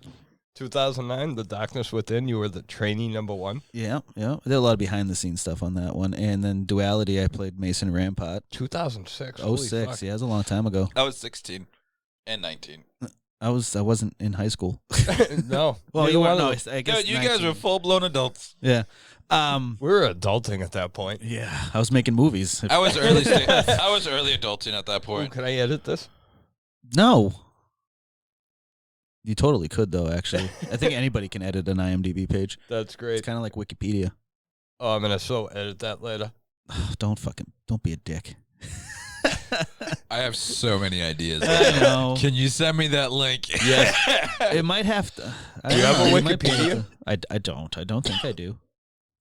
2009, The Darkness Within. You were the trainee number one. Yeah, yeah. There a lot of behind the scenes stuff on that one. And then Duality, I played Mason Rampart. 2006. 06. Yeah, it was a long time ago. I was 16 and 19. I wasn't in high school. No. Well, Neither you one weren't. of No, them. I guess Dude, you guys 19. were full blown adults. Yeah. We were adulting at that point. Yeah. I was making movies. I was early. I was early adulting at that Ooh, point. can I edit this? No. You totally could, though, actually. I think anybody can edit an IMDb page. That's It's great. kind of like Wikipedia. Oh, I'm going to edit that later. Don't be a dick. I have so many ideas. I know. Can you send me that link? Yes. It might have to. Do you have a it might be Wikipedia? able to- I don't. I don't think I do.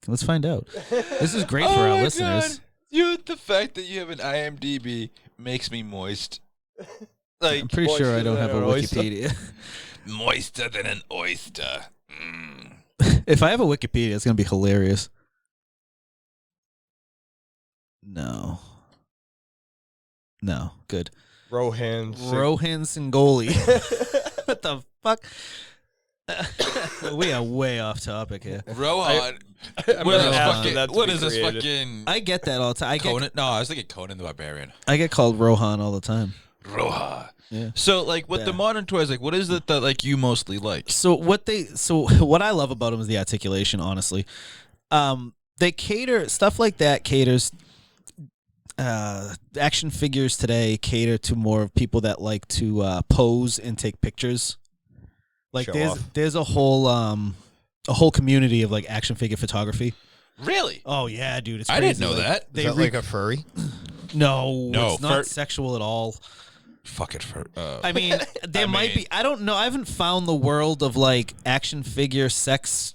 Let's find out. This is great for Oh our my listeners. God. The fact that you have an IMDb makes me moist. Like I'm pretty sure I don't have a Moister than an oyster. Wikipedia. moister than an oyster. Mm. If I have a Wikipedia, it's gonna be hilarious. No. Good. Rohan. Rohan Singoli. What the fuck? We are way off topic here. Rohan. I'm What is gonna this ask fucking? for that to What be is this created. fucking? I get that all the time. Conan? No, I was thinking Conan the Barbarian. I get called Rohan all the time. Rohan. Yeah. So, like, with the Yeah. modern toys, like, what is it that like you mostly like? So what I love about them is the articulation. Honestly, they cater stuff like that. Caters action figures today cater to more people that like to pose and take pictures Like Show there's off. there's a whole community of like action figure photography. Really? Oh yeah, dude, it's I crazy. didn't know Like, that. Is They that like a furry? no, No, it's not fur- sexual at all. Fuck it for. I mean, there might be. I don't know. I haven't found the world of like action figure sex,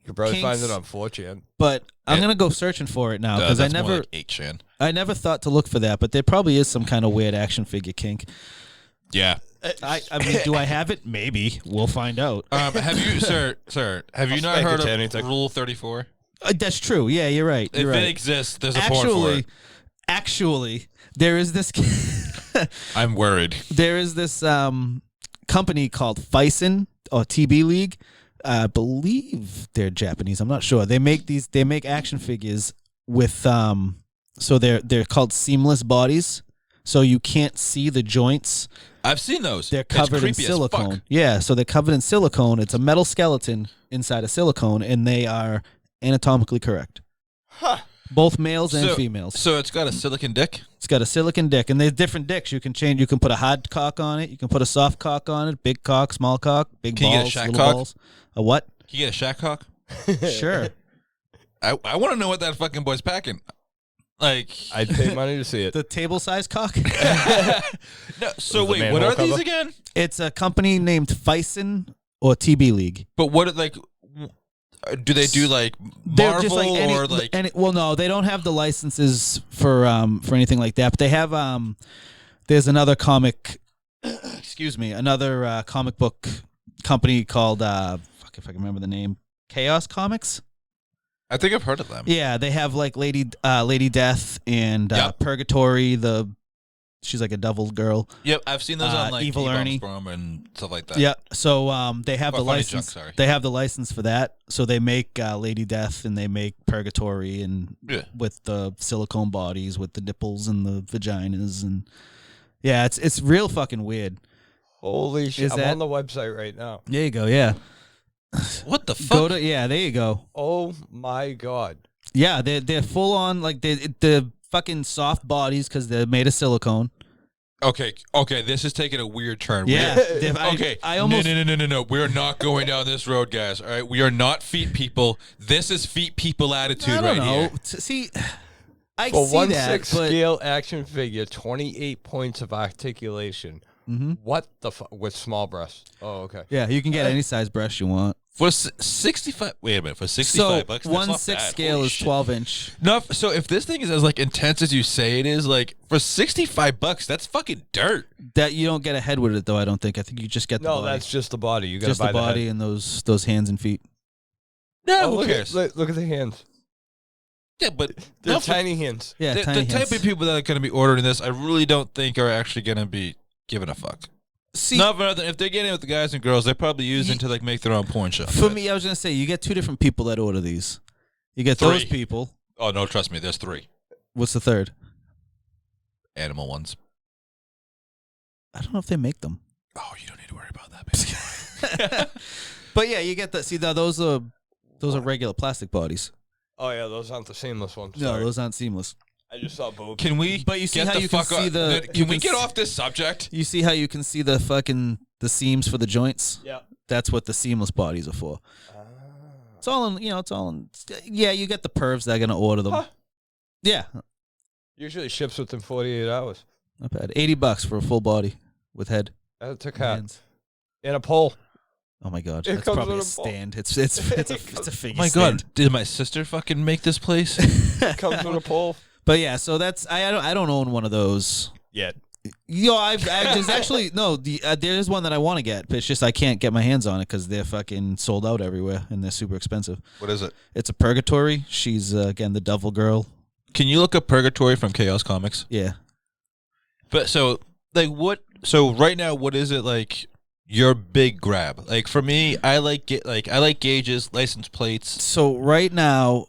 You could probably find Kinks. it on 4chan. but I'm Yeah. gonna go searching for it now because I that's more never, like 8chan. I never thought to look for that. But there probably is some kind of weird action figure kink. Yeah. I mean, do I have it? Maybe we'll find out. Have you, sir? Have you I'll not spank heard it to of anything. Rule 34? That's true. Yeah, you're right. If You're it right. exists, there's a porn for it. Actually, there is this. I'm worried. There is this company called Fison or TB League. I believe they're Japanese. I'm not sure. They make action figures with so they're called seamless bodies. So you can't see the joints. I've seen those. They're It's covered in creepy as fuck. silicone. Yeah, so they're covered in silicone. It's a metal skeleton inside of silicone, and they are anatomically correct. Huh. Both males and So- females. So it's got a silicon dick. It's got a silicon dick, and there's different dicks. You can change. You can put a hard cock on it. You can put a soft cock on it. Big cock, small cock, big Can you get a balls, shack little cock? balls. A what? Can you get a shack cock? Sure. I want to know what that fucking boy's packing. Like, I'd pay money to see it. The table size cock. no. So Was the wait, what manhole are these cover? again? It's a company named Fison or TB League. But what like? Do they do like They're Marvel just like any, or like? well, no, they don't have the licenses for anything like that. But they have there's another comic. Excuse me, another comic book company called fuck if I can remember the name. Chaos Comics. I think I've heard of them. Yeah, they have like Lady Death and Yep. Purgatory. She's like a devil girl. Yep, I've seen those on like Evil Ernie. Storm and stuff like that. Yeah, so they have Or the Funny license. Junk, sorry. They have the license for that. So they make Lady Death and they make Purgatory and Yeah. with the silicone bodies with the nipples and the vaginas and yeah, it's real fucking weird. Holy shit. Is I'm that- on the website right now. There you go. Yeah, What the fuck? go to there you go. Oh my God. Yeah, they're full on like the fucking soft bodies because they're made of silicone. Okay, this is taking a weird turn. Yeah, Okay. I almost No. We're not going down this road, guys. All right, we are not feet people. This is feet people attitude I don't right know. here. See, I For see 1/6 that, but scale action figure, 28 points of articulation. Mhm. What the fuck? With small breasts. Oh, okay. yeah, you can get any size breast you want. For 65, wait a minute. For 65 So bucks, that's 1/6 not bad. scale Holy is shit. 12-inch. No, so if this thing is as like intense as you say it is, like for 65 bucks, that's fucking dirt. That you don't get a head with it though. I don't think. I think you just get the No, body. that's just the body. You got to just buy the body head. and those hands and feet. No, Oh, who look cares? look at the hands. Yeah, but They're not for- tiny hands. Yeah, the tiny type hands. of people that are going to be ordering this, I really don't think are actually going to be giving a fuck. See, Not for nothing. If they're getting it with the guys and girls, they're probably using to like make their own porn show. for me, I was gonna say you get two different people that order these. You get those Three. people. Oh no, trust me, there's 3 What's the third? animal ones. I don't know if they make them. Oh, you don't need to worry about that, baby. But yeah, you get the those are regular plastic bodies. Oh yeah, those aren't the seamless ones. No, Sorry. those aren't seamless. I just saw boobs. Can we? But you see get how the you can fuck see off- the- Can you we can get s- off this subject? You see how you can see the seams for the joints? Yeah. That's what the seamless bodies are for. It's all in, it's all in. Yeah, you get the pervs that are gonna order them. Huh. Yeah, Usually ships within 48 hours. not bad. $80 for a full body with head. That's a and cat. hands. In a pole. Oh my god, It that's comes probably a with a ball. stand. It's a figure. Oh my stand. god, did my sister fucking make this place? Comes with a pole. But yeah, so that's I don't own one of those. Yet. There's actually no. There's one that I want to get, but it's just I can't get my hands on it because they're fucking sold out everywhere and they're super expensive. What is it? It's a Purgatory. She's again the devil girl. Can you look up Purgatory from Chaos Comics? Yeah. But so like what? So right now, what is it like? Your big grab? Like for me, I like gauges, license plates. So right now,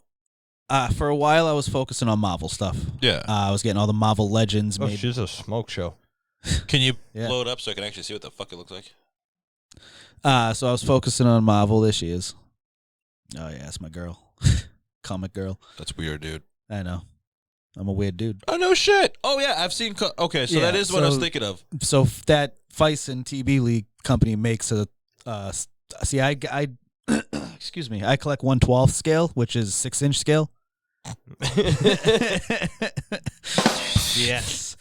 for a while I was focusing on Marvel stuff. Yeah. I was getting all the Marvel Legends Oh, made. she's a smoke show. Can you Yeah. blow it up so I can actually see what the fuck it looks like? So I was focusing on Marvel. There she is. Oh yeah, that's my girl, comic girl. That's weird, dude. I know. I'm a weird dude. Oh no shit. Oh yeah, I've seen. Okay, so Yeah, that is what I was so- thinking of. So that Fison TB League company makes a See, I excuse me. I collect 1/12 scale, which is 6-inch scale. Yes.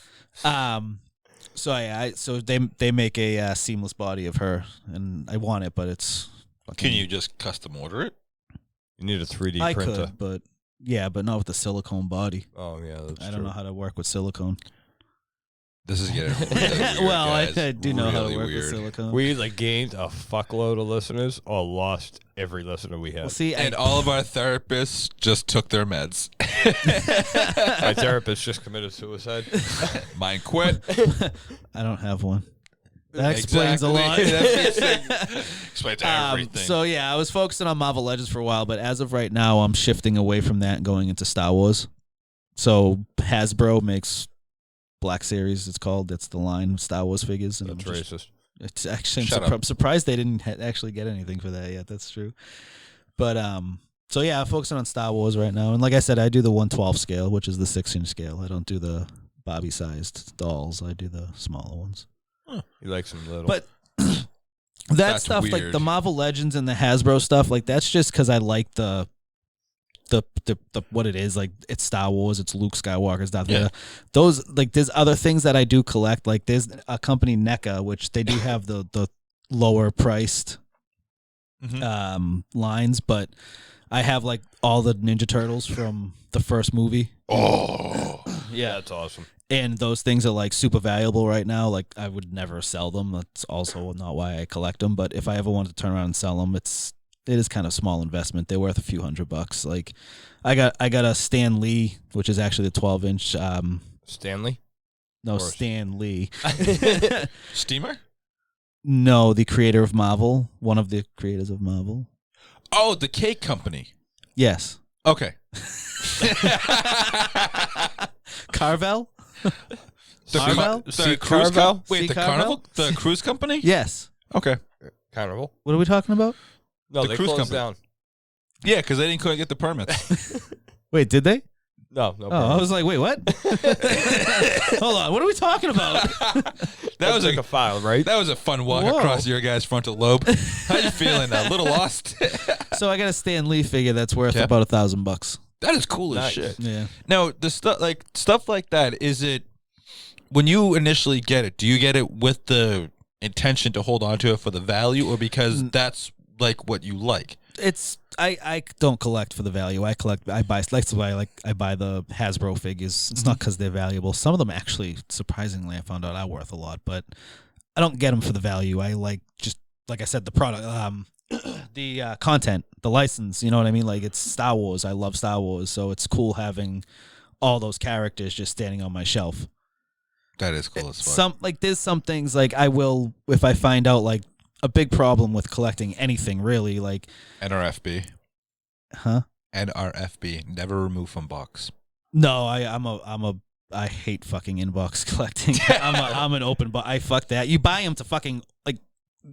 So so they make a seamless body of her, and I want it, but it's. Can you just custom order it? You need a 3D I printer. could, but not with the silicone body. Oh yeah, that's I don't know how to work with silicone. This is getting really weird, Well, guys. I do know how to Really work weird. with silicone. We either gained a fuckload of listeners or lost every listener we had. Well, see, And all of our therapists just took their meds. My therapist just committed suicide. Mine quit. I don't have one. That explains a lot. Explains everything. So yeah, I was focusing on Marvel Legends for a while, but as of right now, I'm shifting away from that and going into Star Wars. So Hasbro makes Black Series. It's called. That's the line of Star Wars figures. And That's racist. It's actually Shut up. I'm surprised they didn't actually get anything for that yet. That's true. But so yeah, I'm focusing on Star Wars right now, and like I said, I do the 1/12 scale, which is the 6-inch scale. I don't do the Bobby-sized dolls. I do the smaller ones. You like some little. But that That's stuff, like weird. the Marvel Legends and the Hasbro stuff, like that's just because I like the what it is. Like it's Star Wars, it's Luke Skywalker stuff. Yeah. Those like there's other things that I do collect. Like there's a company NECA, which they do have the lower priced lines, but I have like all the Ninja Turtles from the first movie. Oh. yeah, that's awesome. And those things are like super valuable right now. Like I would never sell them. That's also not why I collect them. But if I ever wanted to turn around and sell them, it is kind of small investment. They're worth a few $100. Like I got a Stan Lee, which is actually the 12-inch. Stanley? No, Of course. Stan Lee. Steamer? No, the creator of Marvel. One of the creators of Marvel. Oh, the cake company. Yes. Okay. Carvel? The, Carvel? the Sea cruise Carvel? com- Wait, Sea the Carvel? carnival? The cruise company? Yes. Okay. Carnival? What are we talking about? No, The they cruise closed company. down. Yeah, because they couldn't get the permits. Wait, did they? No Oh, I problem. was like, wait, what? Hold on, what are we talking about? That was like a a file, right? that was a fun walk Whoa. across your guys' frontal lobe. How you feeling? A little lost? So I got a Stan Lee figure that's worth Okay. about $1,000. That is cool as Nice. shit. Yeah. Now, the stuff like that, is it when you initially get it, do you get it with the intention to hold on to it for the value, or because that's like what you like? It's I don't collect for the value. I buy that's why I buy the Hasbro figures. It's not because they're valuable. Some of them actually, surprisingly, I found out are worth a lot, but I don't get them for the value. I like just like I said, the product, the content, the license. You know what I mean? Like it's Star Wars. I love Star Wars, so it's cool having all those characters just standing on my shelf. That is cool as fuck. There's some things like I will if I find out like a big problem with collecting anything really like NRFB. huh. NRFB. Never remove from box. No, I hate fucking inbox collecting. I'm an open box. I fuck that. You buy them to fucking like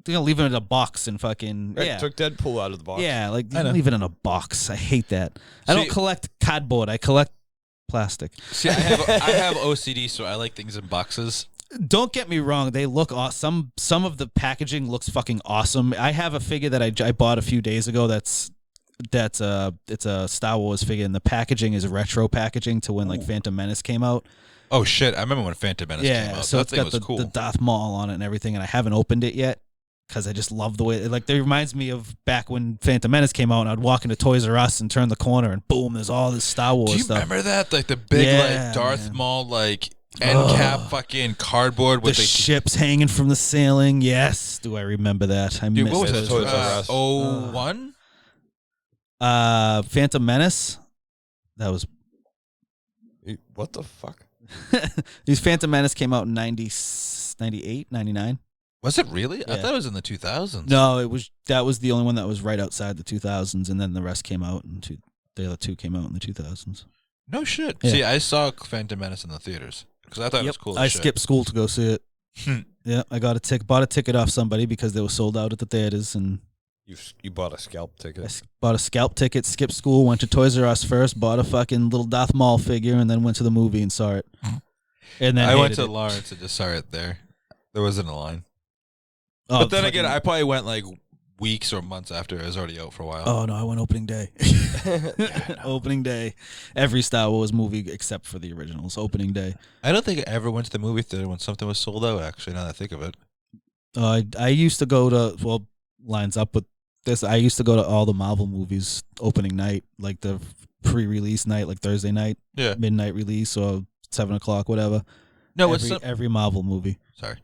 leave them in a box and fucking Right, yeah. Took Deadpool out of the box. Yeah, like I know. leave it in a box. I hate that. I don't See- collect cardboard. I collect plastic. See, I have OCD, so I like things in boxes. Don't get me wrong; they look awesome. Some of the packaging looks fucking awesome. I have a figure that I bought a few days ago. It's a Star Wars figure, and the packaging is retro packaging to when like Phantom Menace came out. Oh shit! I remember when Phantom Menace came Yeah, out. so That it's thing got was cool. the Darth Maul on it and everything, and I haven't opened it yet because I just love the way it reminds me of back when Phantom Menace came out, and I'd walk into Toys R Us and turn the corner, and boom, there's all this Star Wars Do you stuff. remember that? Like the big Yeah, like Darth man. Maul like end cap fucking cardboard The with ships hanging from the ceiling. Yes, do I remember that? I Dude, missed what was it. it? Toys R Us. 01? Phantom Menace. That was What the fuck? these Phantom Menace came out in 98, 99. Was it really? I Yeah. thought it was in the 2000s. No, that was the only one that was right outside the 2000s, and then the rest came out the other two came out in the 2000s. No shit. Yeah. See, I saw Phantom Menace in the theaters because I thought it was cool as I shit. skipped school to go see it. Hmm. Yeah, I bought a ticket off somebody because they were sold out at the theaters, and You bought a scalp I ticket. bought a scalp ticket, skipped school, went to Toys R Us first, bought a fucking little Darth Maul figure, and then went to the movie and saw it. And then I went hated to it. Lawrence and just saw it there. There wasn't a line. Oh, But then again, fucking- I probably went like weeks or months after it was already out for a while. Oh no, I went opening day. Opening day. Every Star Wars movie except for the originals. Opening day. I don't think I ever went to the movie theater when something was sold out. Actually, now that I think of it. I used to go to lines up with this. I used to go to all the Marvel movies opening night, like the pre-release night, like Thursday night, Yeah. midnight release or 7:00, whatever. No, with some, Every Marvel movie. sorry.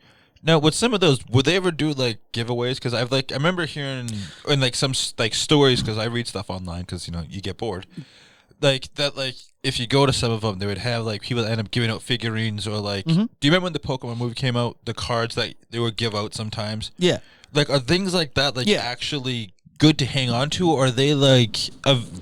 No, with some of those, would they ever do like giveaways? Because I remember hearing in like some like stories, because I read stuff online, because you get bored. Like that, like if you go to some of them, they would have like people that end up giving out figurines or like. Mhm. Do you remember when the Pokemon movie came out? The cards that they would give out sometimes. Yeah. Like, are things like that like Yeah. actually good to hang on to, or are they like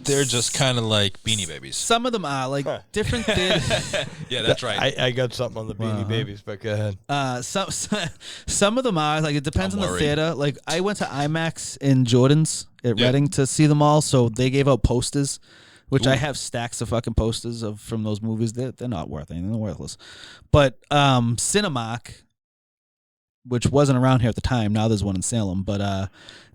they're just kind of like Beanie Babies? Some of them are like different theaters. Yeah, that's right. I got something on the Beanie Babies, but go ahead. Some of them are like it depends I'm on the worried. theater. Like I went to IMAX in Jordan's at Yeah. Reading to see them all, so they gave out posters, which I have stacks of fucking posters of from those movies. They're not worth anything. They're worthless. But Cinemark, which wasn't around here at the time, now there's one in Salem. But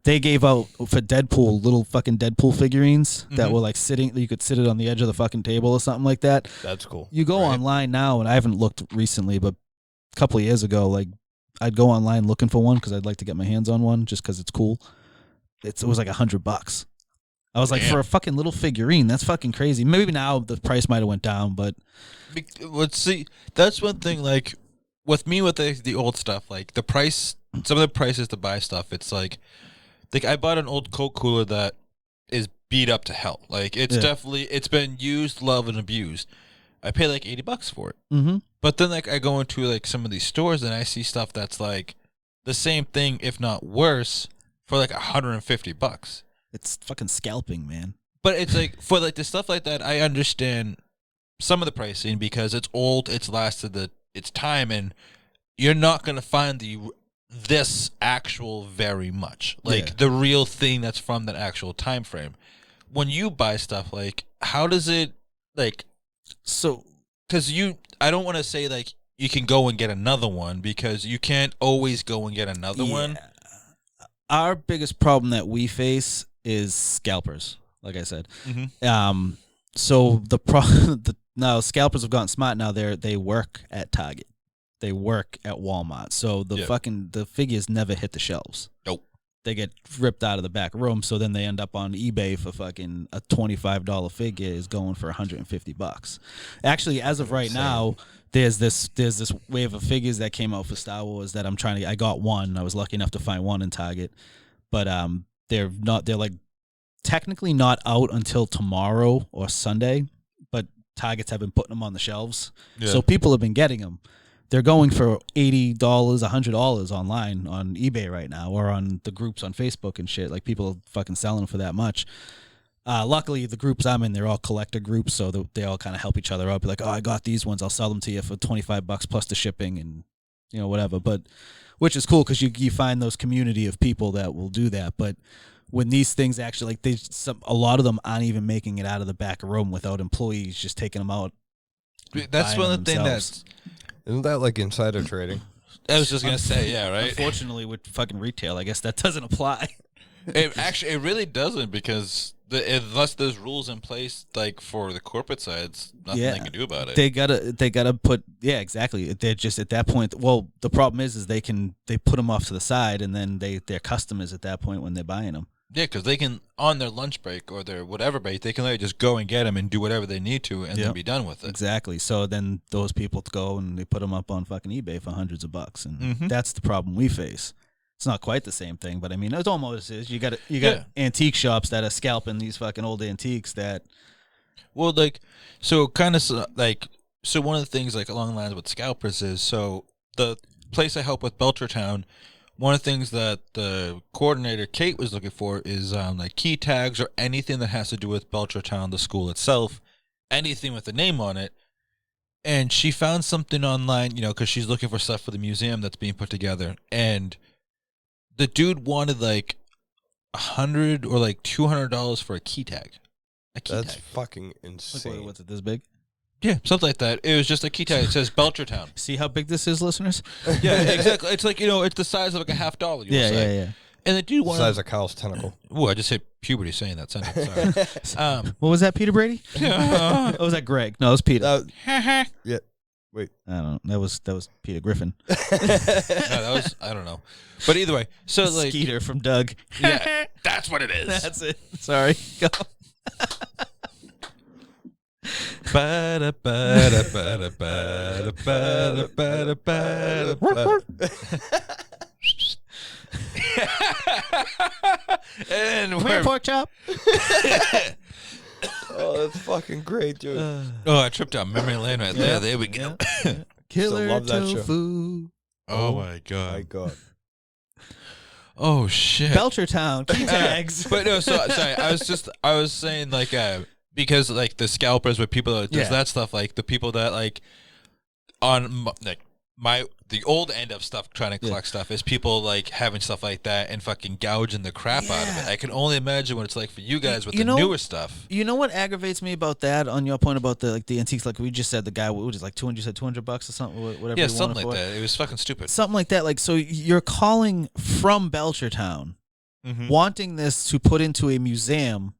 they gave out for Deadpool little fucking Deadpool figurines that were like sitting. You could sit it on the edge of the fucking table or something like that. That's cool. You go online now, and I haven't looked recently, but a couple of years ago, like I'd go online looking for one because I'd like to get my hands on one just because it's cool. It was like $100. I was like, Damn. for a fucking little figurine, that's fucking crazy. Maybe now the price might have went down, but Let's see. That's one thing. Like with me, with the old stuff, like the price, some of the prices to buy stuff, it's like I bought an old Coke cooler that is beat up to hell. Like it's definitely it's been used, loved, and abused. I paid like $80 for it. mm-hmm. But then like I go into like some of these stores and I see stuff that's like the same thing, if not worse, for like $150. It's fucking scalping, man. But it's like for like the stuff like that, I understand some of the pricing because it's old, it's lasted its time, and you're not gonna find this actual very much like the real thing that's from that actual time frame. When you buy stuff, like how does it like? So Because I don't want to say like you can go and get another one because you can't always go and get another one. our biggest problem that we face is scalpers, like I said. Mm-hmm. So now scalpers have gotten smart. Now they work at Target, they work at Walmart. So the figures never hit the shelves. Nope. They get ripped out of the back room. So then they end up on eBay for fucking a $25 figure is going for $150. Actually, as of right now, there's this wave of figures that came out for Star Wars that I got one. I was lucky enough to find one in Target, but they're like technically not out until tomorrow or Sunday, but Targets have been putting them on the shelves. Yeah. So people have been getting them. They're going for $80, $100 online on eBay right now, or on the groups on Facebook and shit. Like people are fucking selling them for that much. Luckily, the groups I'm in, they're all collector groups, so they all kind of help each other out. Be like, oh, I got these ones, I'll sell them to you for $25 plus the shipping and whatever. But which is cool because you find those community of people that will do that. But when these things actually a lot of them aren't even making it out of the back room without employees just taking them out. That's one of the things themselves. Isn't that like insider trading? I was just gonna say, yeah, right. Unfortunately, with fucking retail, I guess that doesn't apply. It really doesn't because unless there's rules in place like for the corporate sides, nothing they can do about it. They gotta put exactly. They're just at that point. Well, the problem is they put them off to the side, and then they're customers at that point when they're buying them. Yeah, because they can on their lunch break or their whatever break, they can literally just go and get them and do whatever they need to, and then be done with it. Exactly. So then those people go and they put them up on fucking eBay for hundreds of bucks, and that's the problem we face. It's not quite the same thing, but I mean, it almost is. You got antique shops that are scalping these fucking old antiques that. Well, like, so kind of like, so one of the things like along the lines with scalpers is, so the place I help with Belchertown, one of the things that the coordinator Kate was looking for is like key tags or anything that has to do with Belchertown, the school itself, anything with a name on it. And she found something online, because she's looking for stuff for the museum that's being put together, and the dude wanted like $100 or like $200 for a key tag. That's fucking insane. What's it, this big? Yeah, something like that. It was just a key tag. It says Belchertown. See how big this is, listeners? Yeah, exactly. It's like, it's the size of like a $50. Yeah. And the dude wanted. Size of Kyle's tentacle. Oh, I just hit puberty saying that sentence. Sorry. What was that, Peter Brady? Yeah. Oh, was that Greg? No, it was Peter. Yeah. Wait. I don't know. That was Peter Griffin. No, that was, I don't know. But either way, so like Skeeter from Doug. yeah, that's what it is. That's it. Sorry. Go. Bada, bada, bada, bada, bada, bada, bada. And Come here, pork chop. Oh, that's fucking great, dude. oh, I tripped down memory lane right there. There we go. Killer love that show. tofu. Oh my My god. God. Oh shit. Belchertown. Key tags. But no, so sorry. I was saying like because like the scalpers with people that does that stuff, like the people that like on like the old end of stuff trying to collect stuff is people like having stuff like that and fucking gouging the crap out of it. I can only imagine what it's like for you guys with the newer stuff. You know what aggravates me about that? On your point about the antiques, like we just said, the guy what was like $200, you said $200 or something, whatever. Yeah, you something wanted like for that. It was fucking stupid. something like that. Like, so you're calling from Belchertown, wanting this to put into a museum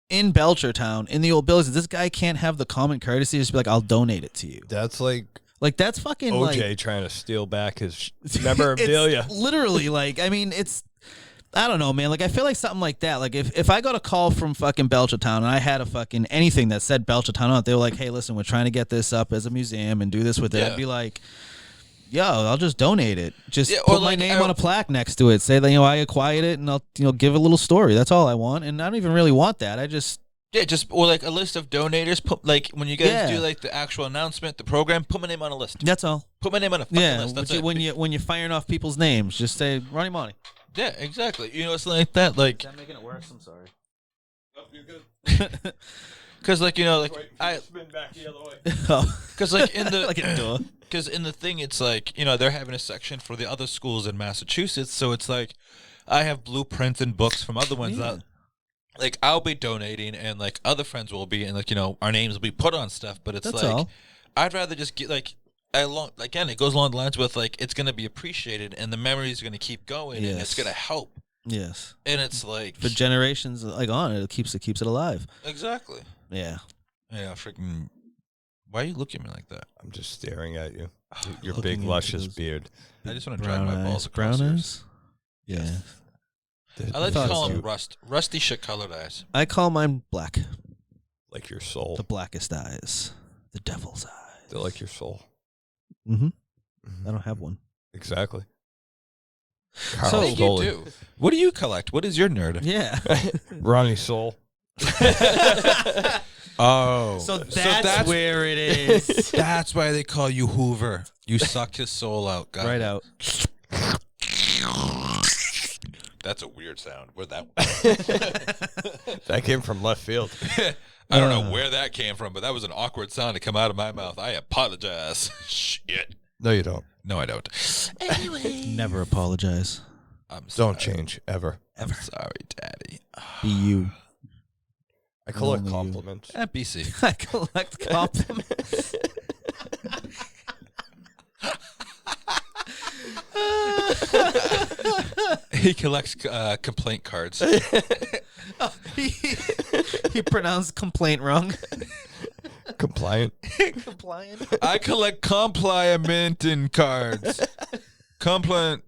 in Belchertown in the old buildings. This guy can't have the common courtesy to just be like, I'll donate it to you. That's like That's fucking OJ trying to steal back his memorabilia. It's literally, like, I mean, I don't know, man. Like, I feel like something like that. Like, if I got a call from fucking Belchertown and I had a fucking anything that said Belchertown on it, they were like, hey, listen, we're trying to get this up as a museum and do this with it. I'd be like, yo, I'll just donate it. Just put my name on a plaque next to it. Say that, I acquired it, and I'll, give a little story. That's all I want. And I don't even really want that. I just... Yeah, or like a list of donators. Put like when you guys do like the actual announcement, the program, put my name on a list. That's all. Put my name on a fucking list. That's it. When you're firing off people's names, just say Ronnie Monty. Yeah, exactly. It's like that. Like, Is that making it worse? I'm sorry. Oh, you're good. Because like I spin back the other way. because like in the like a door. Because in the thing, it's like they're having a section for the other schools in Massachusetts, so it's like I have blueprints and books from other ones that. Like, I'll be donating, and, like, other friends will be, and, like, our names will be put on stuff, but it's That's like, all. I'd rather just get, like, again, it goes along the lines with, like, it's going to be appreciated, and the memories are going to keep going, and it's going to help. Yes. And it's like... For generations, like, on it keeps it alive. Exactly. Yeah. Yeah, freaking... Why are you looking at me like that? I'm just staring at you. Your Looking big, into luscious those beard. I just want to drag my balls across Brown yours. eyes? Yeah. I like to thought call so. them rusty shit-colored eyes. I call mine black. Like your soul. The blackest eyes. The devil's eyes. They're like your soul. Mm-hmm. I don't have one. Exactly. So- What do you do? What do you collect? What is your nerd? Yeah. Ronnie's soul. Oh. So that's where it is. That's why they call you Hoover. You sucked his soul out, guy. Right out. That's a weird sound. Where'd that That came from left field. I don't know where that came from, but that was an awkward sound to come out of my mouth. I apologize. Shit. No, you don't. No, I don't. Never apologize. I'm sorry. Don't change ever. I'm sorry, Daddy. Be you. I collect Only you. compliments. BC. I collect compliments. He collects complaint cards. He pronounced complaint wrong. Compliant. Compliant. I collect complimenting cards. Compliments.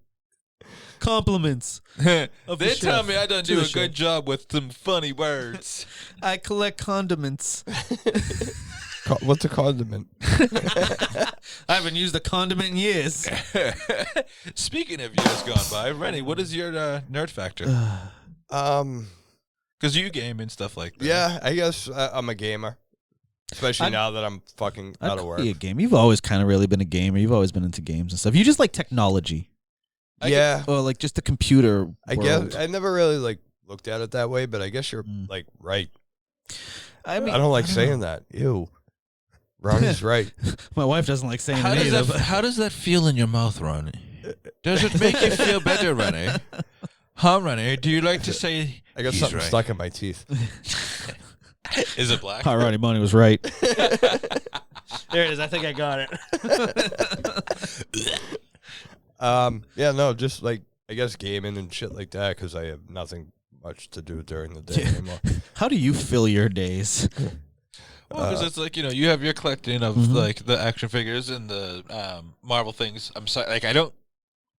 the They tell chef. me I done To do the a good job with some funny words. I collect condiments. What's a condiment? I haven't used a condiment in years. Speaking of years gone by, Rennie, what is your nerd factor? Because you game and stuff like that. Yeah, I guess I'm a gamer. Especially now that I'm fucking out of work. Be a game. You've always kind of really been a gamer. You've always been into games and stuff. You just like technology. Yeah. Or like just the computer I world. guess I never really like looked at it that way, but I guess you're like right. I mean, I don't like saying that. Ew. Ronnie's right. My wife doesn't like saying How it does, either. that, how does that feel in your mouth, Ronnie? Does it make you feel better, Rennie? Huh, Rennie? Do you like to say I got he's something right? stuck in my teeth. Is it black? Ronnie Money was right. There it is. I think I got it. Yeah, no, just like I guess gaming and shit like that because I have nothing much to do during the day anymore. How do you fill your days? Well, because it's like, you have your collecting of like the action figures and the Marvel things. I'm sorry, like I don't.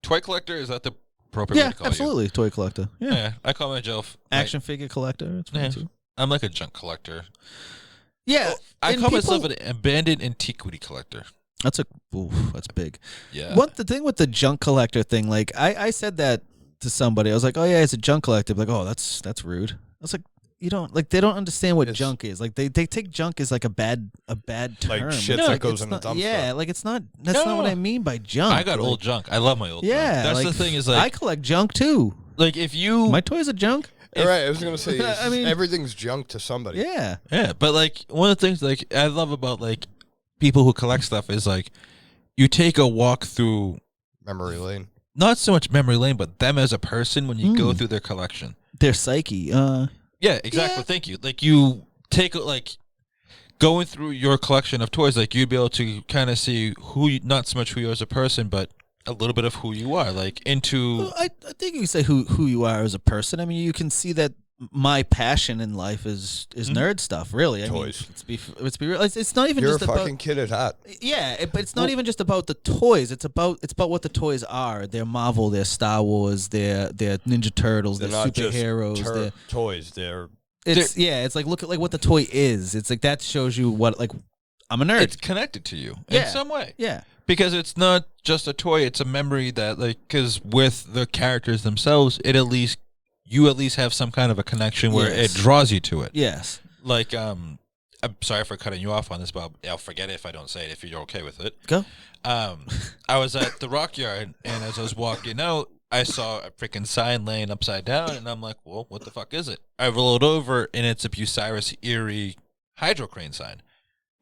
Toy collector, is that the appropriate way Yeah, to call absolutely. Toy collector. you? Yeah. Yeah, I call myself like, Action figure collector. It's fine Yeah. too. I'm like a junk collector. Yeah. I and call people- myself an abandoned antiquity collector. That's that's big. Yeah. What the thing with the junk collector thing? Like I said that to somebody. I was like, oh yeah, it's a junk collector. Like, oh, that's rude. I was like, you don't like they don't understand what It's- junk is. Like they take junk as like a bad term. Like shit No, that like, goes it's in the not- dumpster. Yeah, like it's not. That's not what I mean by junk. I got like, old junk. I love my old Yeah, junk. That's like, the thing is I like, collect junk too. like if you, My toys are junk. All right, I was gonna say, I mean- everything's junk to somebody. Yeah. yeah, but like one of the things like I love about like people who collect stuff is like you take a walk through Memory lane. not so much memory lane, but them as a person when you go through their collection. Their psyche. Yeah, exactly. Yeah. Thank you. Like you take like going through your collection of toys, like you'd be able to kind of see who, you, not so much who you are as a person, but a little bit of who you are. Like into Well, I think you can say who you are as a person. I mean, you can see that my passion in life is nerd stuff. Really, I Toys. mean, let's be real. It's not even You're just a about. fucking kid at heart. Yeah, but it's not even just about the toys. It's about what the toys are. They're Marvel, they're Star Wars, they're Ninja Turtles, They're they're not just superheroes. They're toys. They're it's like look at like what the toy is. It's like that shows you what like I'm a nerd. it's connected to you Yeah. in some way. Yeah. Because it's not just a toy; it's a memory that, like, because with the characters themselves, you at least have some kind of a connection where Yes. it draws you to it. Yes. Like, I'm sorry for cutting you off on this, but I'll forget it if I don't say it. If you're okay with it, Go. I was at the Rock Yard, and as I was walking out, I saw a freaking sign laying upside down, and I'm like, "Well, what the fuck is it?" I rolled over, and it's a Bucyrus Erie hydro crane sign.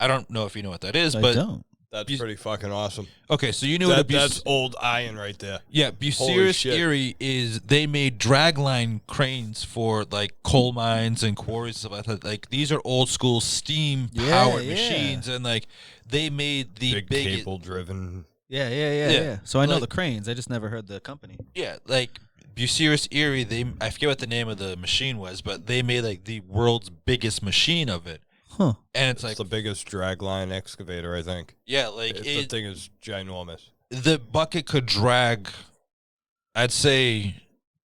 I don't know if you know what that is, I but don't. that's pretty fucking awesome. okay, so you knew what a That's old iron right there. Yeah, Bucyrus shit. Erie is they made dragline cranes for like coal mines and quarries and stuff like that. Like these are old school steam powered Yeah, yeah. machines, and like they made the Big biggest. cable driven. Yeah. Yeah. So I know Like- the cranes. I just never heard the company. Yeah, like Bucyrus Erie. I forget what the name of the machine was, but they made like the world's biggest machine of it, Huh. and it's It's like the biggest dragline excavator, I think. yeah, like The thing is ginormous. the bucket could drag, I'd say,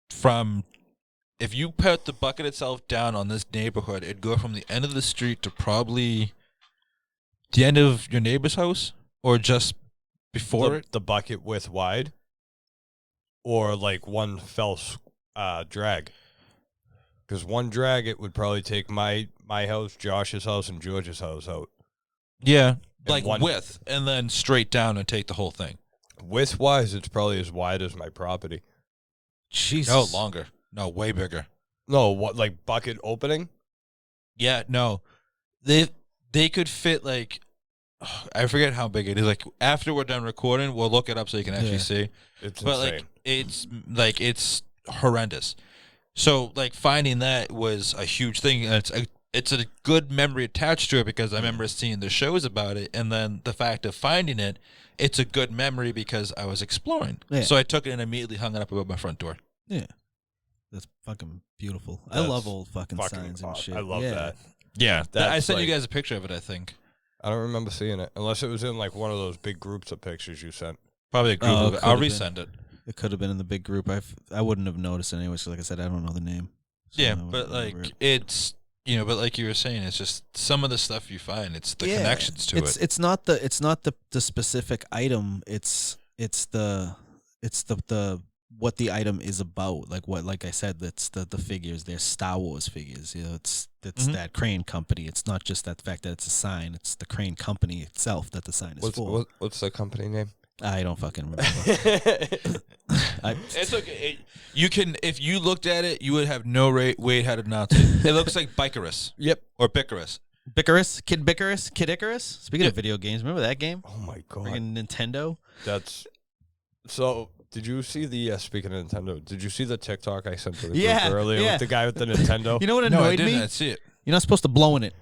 from if you put the bucket itself down on this neighborhood, it'd go from the end of the street to probably the end of your neighbor's house or just before it. The bucket width wide, or like one fell drag. Because one drag, it would probably take my house, Josh's house, and George's house out. Yeah, And like one- width, and then straight down and take the whole thing. Width wise, it's probably as wide as my property. Jesus. No, longer. No, way bigger. No, what, like bucket opening? Yeah, no, they could fit like. I forget how big it is. Like after we're done recording, we'll look it up so you can actually Yeah. see. It's But insane. it's horrendous. So like finding that was a huge thing, and it's a good memory attached to it because I remember seeing the shows about it, and then the fact of finding it, it's a good memory because I was exploring. Yeah. So I took it and immediately hung it up above my front door. Yeah. That's fucking beautiful. I That's love old fucking fucking signs and awesome. shit. I love Yeah. that. Yeah, I That's sent you like- guys a picture of it. I think I don't remember seeing it unless it was in like one of those big groups of pictures you sent. probably a group Oh, of it. it I'll could've resend it. It could have been in the big group. I wouldn't have noticed it anyways. 'Cause like I said, I don't know the name. So Yeah, I wouldn't but remember like it. it's but like you were saying, it's just some of the stuff you find. It's the Yeah. connections to it. It's not the specific item. It's the what the item is about. Like I said, that's the figures. They're Star Wars figures. You know, it's Mhm. that crane company. It's not just that fact that it's a sign. It's the crane company itself that the sign is for. What's the company name? I don't fucking remember. It's okay. You can, if you looked at it, you would have no way how to pronounce it. It looks like Bicarus Yep. or Bicarus. Bicarus, Kid Icarus. Speaking Yeah. of video games, remember that game? Oh my god. Friggin' Nintendo. That's so. Did you see the speaking of Nintendo? Did you see the TikTok I sent to the Yeah, group earlier yeah. with the guy with the Nintendo? You know what No, I annoyed didn't. me? I see it. You're not supposed to blow in it.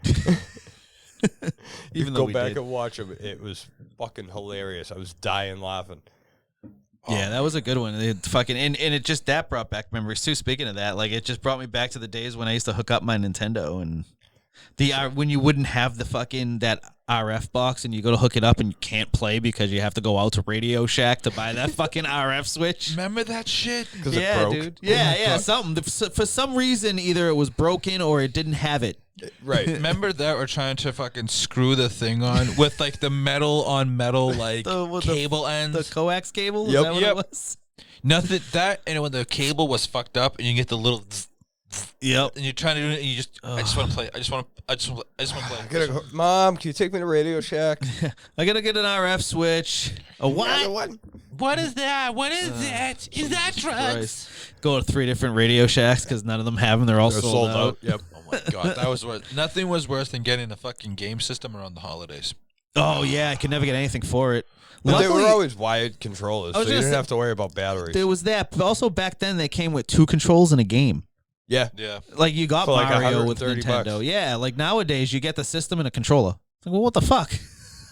Even though go we back did. and watch them. It was fucking hilarious. I was dying laughing. Yeah, that was a good one. It fucking and it just that brought back memories too. Speaking of that, like it just brought me back to the days when I used to hook up my Nintendo and when you wouldn't have the fucking that RF box and you go to hook it up and you can't play because you have to go out to Radio Shack to buy that fucking RF switch. Remember that shit? Because Yeah, it broke. dude. Yeah, something for some reason either it was broken or it didn't have it. Right. Remember that we're trying to fucking screw the thing on with like the metal on metal like With cable ends. The coax cable. Is Yep. that what it was? Nothing that, and when the cable was fucked up, and you get the little, Yep. and you're trying to do it, and you just, I just want to play. I just want to play. I gotta go. Mom, can you take me to Radio Shack? I gotta get an RF switch. A Another what? one? What is that? What is that? Is that drugs? Christ. Go to 3 different Radio Shacks because none of them have them. They're all They're sold out. Yep. Oh my god, that was worse. Nothing was worse than getting a fucking game system around the holidays. Oh yeah, I could never get anything for it. But they Luckily, were always wired controllers, I so was you gonna didn't say- have to worry about batteries. there was that. But also back then they came with 2 controls in a game. Yeah. Yeah. Like you got For like Mario with 130 Nintendo. bucks. Yeah, like nowadays you get the system and a controller. It's like, well, what the fuck?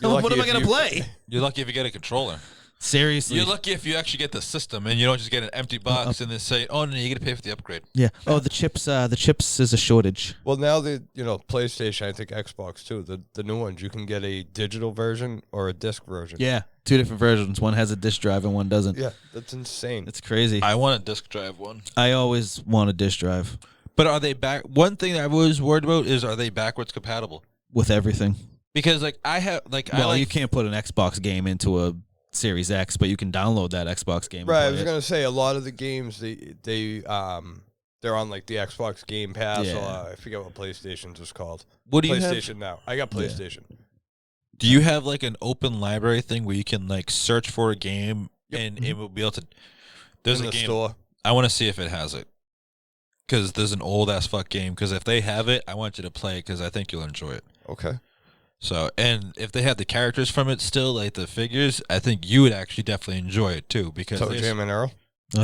You're What lucky am I if gonna you- play? You're lucky if you get a controller. Seriously. You're lucky if you actually get the system and you don't just get an empty box and then say, "Oh no, you got to pay for the upgrade." Yeah. Oh, the chips. The chips is a shortage. Well, now PlayStation, I think Xbox too. The new ones, you can get a digital version or a disc version. Yeah, 2 different versions. One has a disc drive and one doesn't. Yeah, that's insane. It's crazy. I want a disc drive one. I always want a disc drive But are they back? One thing that I was worried about is, are they backwards compatible? with everything. Because like I have like Well, I like you can't put an Xbox game into a Series X, but you can download that Xbox game. and Right, I play was it. gonna say a lot of the games they're on like the Xbox Game Pass. Yeah. Or, I forget what PlayStation's is called. What do you have? PlayStation now. I got PlayStation. Do you have like an open library thing where you can like search for a game Yep. and it will be able to? There's in a the game. store. I want to see if it has it. Because there's an old ass fuck game. Because if they have it, I want you to play it because I think you'll enjoy it. Okay. So, and if they have the characters from it still, like the figures, I think you would actually definitely enjoy it too. Because So there's- Jam and Earl. Oh,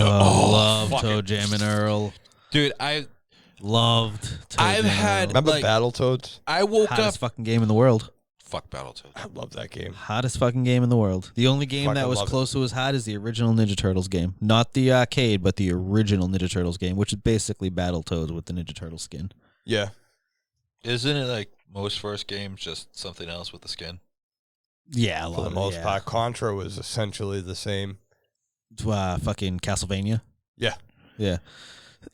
love fuck Toe it. Jam and Earl. dude, Loved. Toe I've Jam and had- Earl. Remember Like- Battletoads? I woke Hottest up. fucking game in the world. Fuck Battletoads. I love that game. Hottest fucking game in the world. The only game that Fucking was love it. close to as hot is the original Ninja Turtles game. Not the arcade, but the original Ninja Turtles game, which is basically Battletoads with the Ninja Turtle skin. Yeah. Isn't it like most first games just something else with the skin? Yeah, a lot For the of most yeah. part, Contra was essentially the same. Fucking Castlevania. Yeah. Yeah.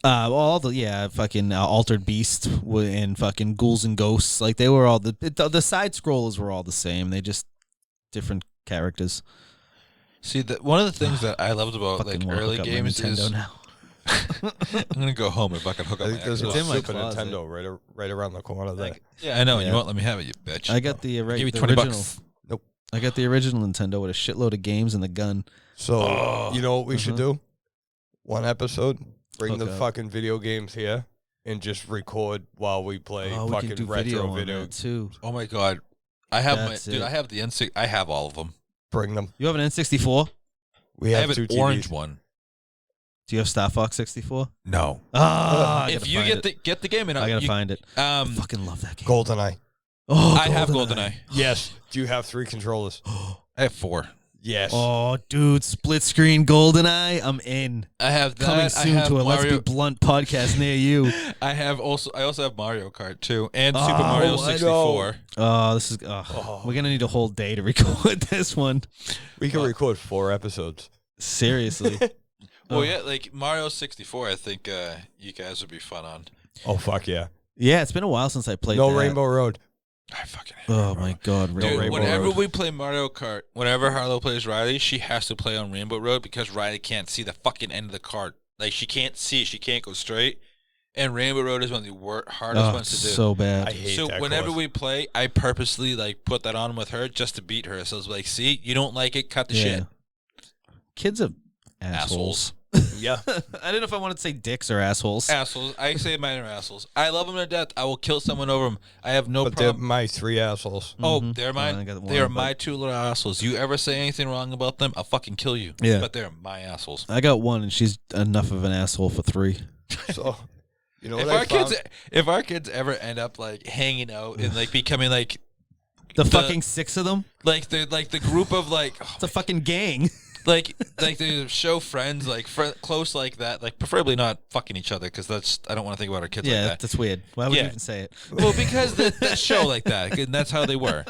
All the fucking Altered Beast and fucking Ghouls and Ghosts, like they were all the side scrollers were all the same. They just different characters. See, one of the things that I loved about Fucking like wanna early hook up my games Nintendo is now. I'm gonna go home if I can hook I up. think my there's a Xbox. It's in my Super closet. Nintendo right around the corner there. Like, yeah, I know, and Yeah. you won't let me have it, you bitch. I got the, Give me the 20 original. bucks. I got the original Nintendo with a shitload of games and the gun. So you know what we should do? One episode, bring Hook the up. fucking video games here, and just record while we play Oh, we fucking can do retro video on video. that too. Oh my god, I have That's it. I have the N6. I have all of them. Bring them. You have an N64? We I have have an two orange TVs. one. Do you have Star Fox 64? No. Ah, If you get the game, and I gotta you, find it. I um, fucking love that game. GoldenEye. Oh, I have GoldenEye. Yes. Do you have 3 controllers? I have 4. Yes. Oh, dude, split screen GoldenEye. I'm in. I have that. Coming I soon have to a Let's Mario. Be Blunt podcast near you. I also have Mario Kart too, and Oh, Super Mario I know. 64. Oh, this is. We're gonna need a whole day to record this one. We can record 4 episodes. Seriously. Well, yeah, like Mario 64. I think you guys would be fun on. Oh, fuck yeah. Yeah, it's been a while since I played. No that. Rainbow Road. I fucking hate Oh Rainbow my Road. god, Rainbow Dude, Rainbow whenever Road. we play Mario Kart, whenever Harlow plays Riley, she has to play on Rainbow Road because Riley can't see the fucking end of the cart. Like, she can't see, she can't go straight. And Rainbow Road is one of the hardest Oh, ones to do. so bad. I hate So that whenever course. we play, I purposely like put that on with her just to beat her. So it's like, see, you don't like it, cut the shit. Kids are assholes. Yeah. I don't know if I wanted to say dicks or assholes. Assholes. I say mine are assholes. I love them to death. I will kill someone over them. I have no But they're problem. my 3 assholes. Oh, Mhm. they're I mine. got one, They are but- my 2 little assholes. You ever say anything wrong about them, I'll fucking kill you. Yeah. But they're my assholes. I got one, and she's enough of an asshole for 3. So, you know If what I our found? kids ever end up like hanging out and like becoming like The fucking 6 of them. like the group of like It's a fucking gang. like they show friends like close like that, like preferably not fucking each other because that's I don't want to think about our kids like that. That's weird. Why would you Yeah. even say it? Well, because the show like that, and that's how they were.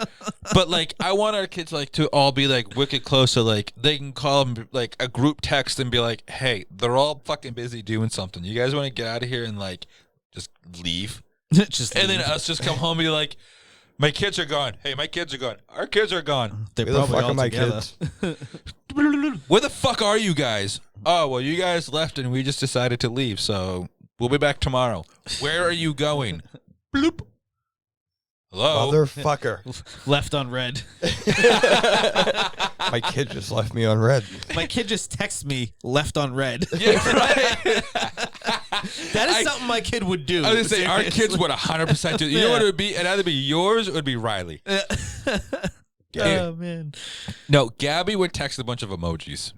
But like, I want our kids like to all be like wicked close, so like they can call them like a group text and be like, "Hey, they're all fucking busy doing something. You guys want to get out of here and like just leave?" Just And then leave. us just come home and be like, "My kids are gone. Hey, my kids are gone. Our kids are gone. They're Where the probably fuck all are my together. kids? Where the fuck are you guys? Oh, well, you guys left and we just decided to leave, so we'll be back tomorrow. Where are you going? Bloop. Hello? Motherfucker. Left on red. My kid just left me on red. My kid just texts me left on red. Yeah, right. That is something my kid would do. I was gonna say our kids would 100% do. You know what it would be? It'd either be yours or it would be Riley. Oh man. No, Gabby would text a bunch of emojis.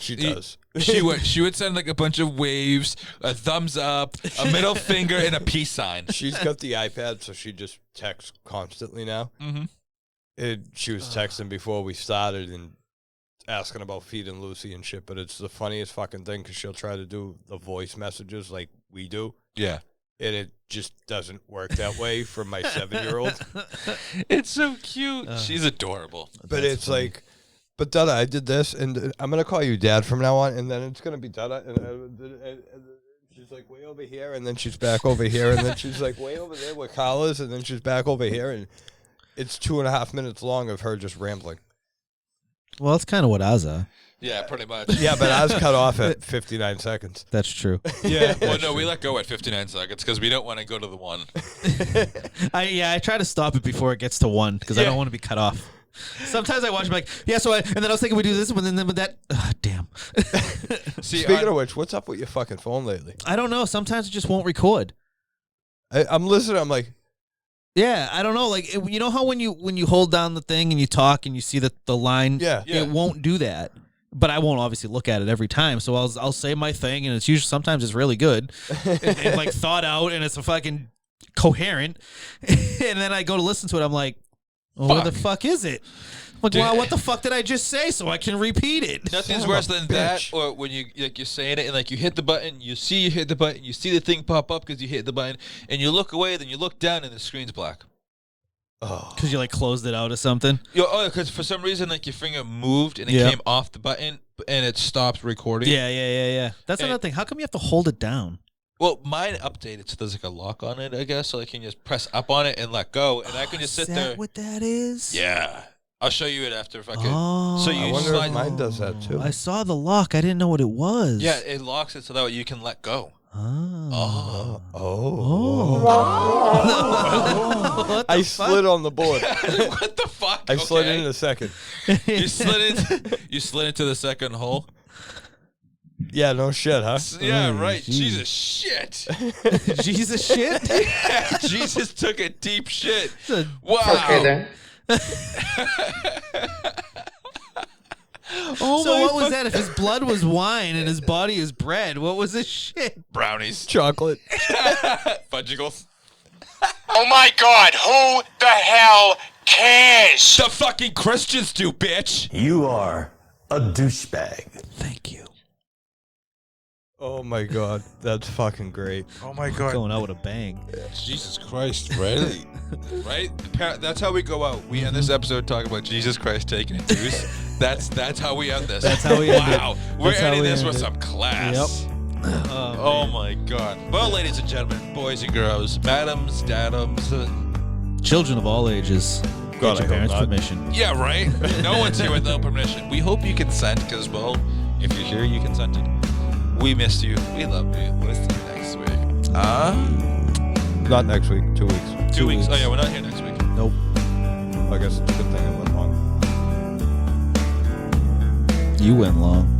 She does. She would send like a bunch of waves, a thumbs up, a middle finger, and a peace sign. She's got the iPad, so she just texts constantly now. Mm-hmm. She was texting before we started and asking about feeding Lucy and shit, but it's the funniest fucking thing because she'll try to do the voice messages like we do. Yeah. And it just doesn't work that way for my 7-year-old. It's so cute. She's adorable. But it's funny. Like, but Dada, I did this, and I'm going to call you Dad from now on, and then it's going to be Dada, and she's like way over here, and then she's back over here, and then she's like way over there with collars, and then she's back over here, and it's 2.5 minutes long of her just rambling. Well, that's kind of what ours are. Yeah, pretty much. Yeah, but I was cut off at 59 seconds. That's true. Yeah. Well, no, we let go at 59 seconds because we don't want to go to the 1. I try to stop it before it gets to 1 because I don't want to be cut off. Sometimes I watch I'm like, yeah, and then I was thinking we do this one, and then with that, damn. See, Speaking of which, what's up with your fucking phone lately? I don't know. Sometimes it just won't record. I'm listening. I'm like, Yeah, I don't know. Like, you know how when you hold down the thing and you talk and you see the line, Yeah. it won't do that. But I won't obviously look at it every time. So I'll say my thing, and it's usually sometimes it's really good, and like thought out, and it's a fucking coherent. And then I go to listen to it. I'm like, well, what the fuck is it? I'm like, wow, what the fuck did I just say? So I can repeat it. Nothing's Son of worse a than bitch. that, or when you're saying it and like you hit the button, you hit the button, you see the thing pop up because you hit the button, and you look away, then you look down and the screen's black. oh, Because you like closed it out or something. Because for some reason like your finger moved and it came off the button and it stopped recording. Yeah. That's another thing. How come you have to hold it down? Well, mine updated so there's like a lock on it, I guess, so I can just press up on it and let go, and I can just sit is there. that what that is? Yeah, I'll show you it after if I could. Oh, So you I wonder slide. if mine does that too. I saw the lock. I didn't know what it was. Yeah, it locks it so that way you can let go. Oh. Oh. I slid on the board. What the fuck? I slid in a second. You slid into the second hole. Yeah, no shit, huh? Yeah, Oh, right. geez. Jesus shit. Jesus shit. Jesus took a deep shit. It's a- Wow. Okay then. Oh so my what was fuck- that? If his blood was wine and his body is bread, what was this shit? Brownies. Chocolate. Fudgicles. Oh my god, who the hell cares? The fucking Christians do, bitch. You are a douchebag. Thank you. Oh my god, that's fucking great. Oh my god. Going out with a bang. Jesus Christ, really? Right? That's how we go out. We end this episode talking about Jesus Christ taking a deuce. That's how we end this. That's how we end it. Wow. We're That's how ending we this end with it. some class. Oh my god. Well, ladies and gentlemen, boys and girls, madams, dadums. Children of all ages. God, Get your I hope parents' not. permission. Yeah, right? No one's here without permission. We hope you consent because, well, if you're here, you consented. We missed you. We love you. We'll see you next week. Not next week, 2 weeks. 2 weeks. weeks. Oh, yeah, we're not here next week. Nope. I guess it's a good thing it went long. You went long.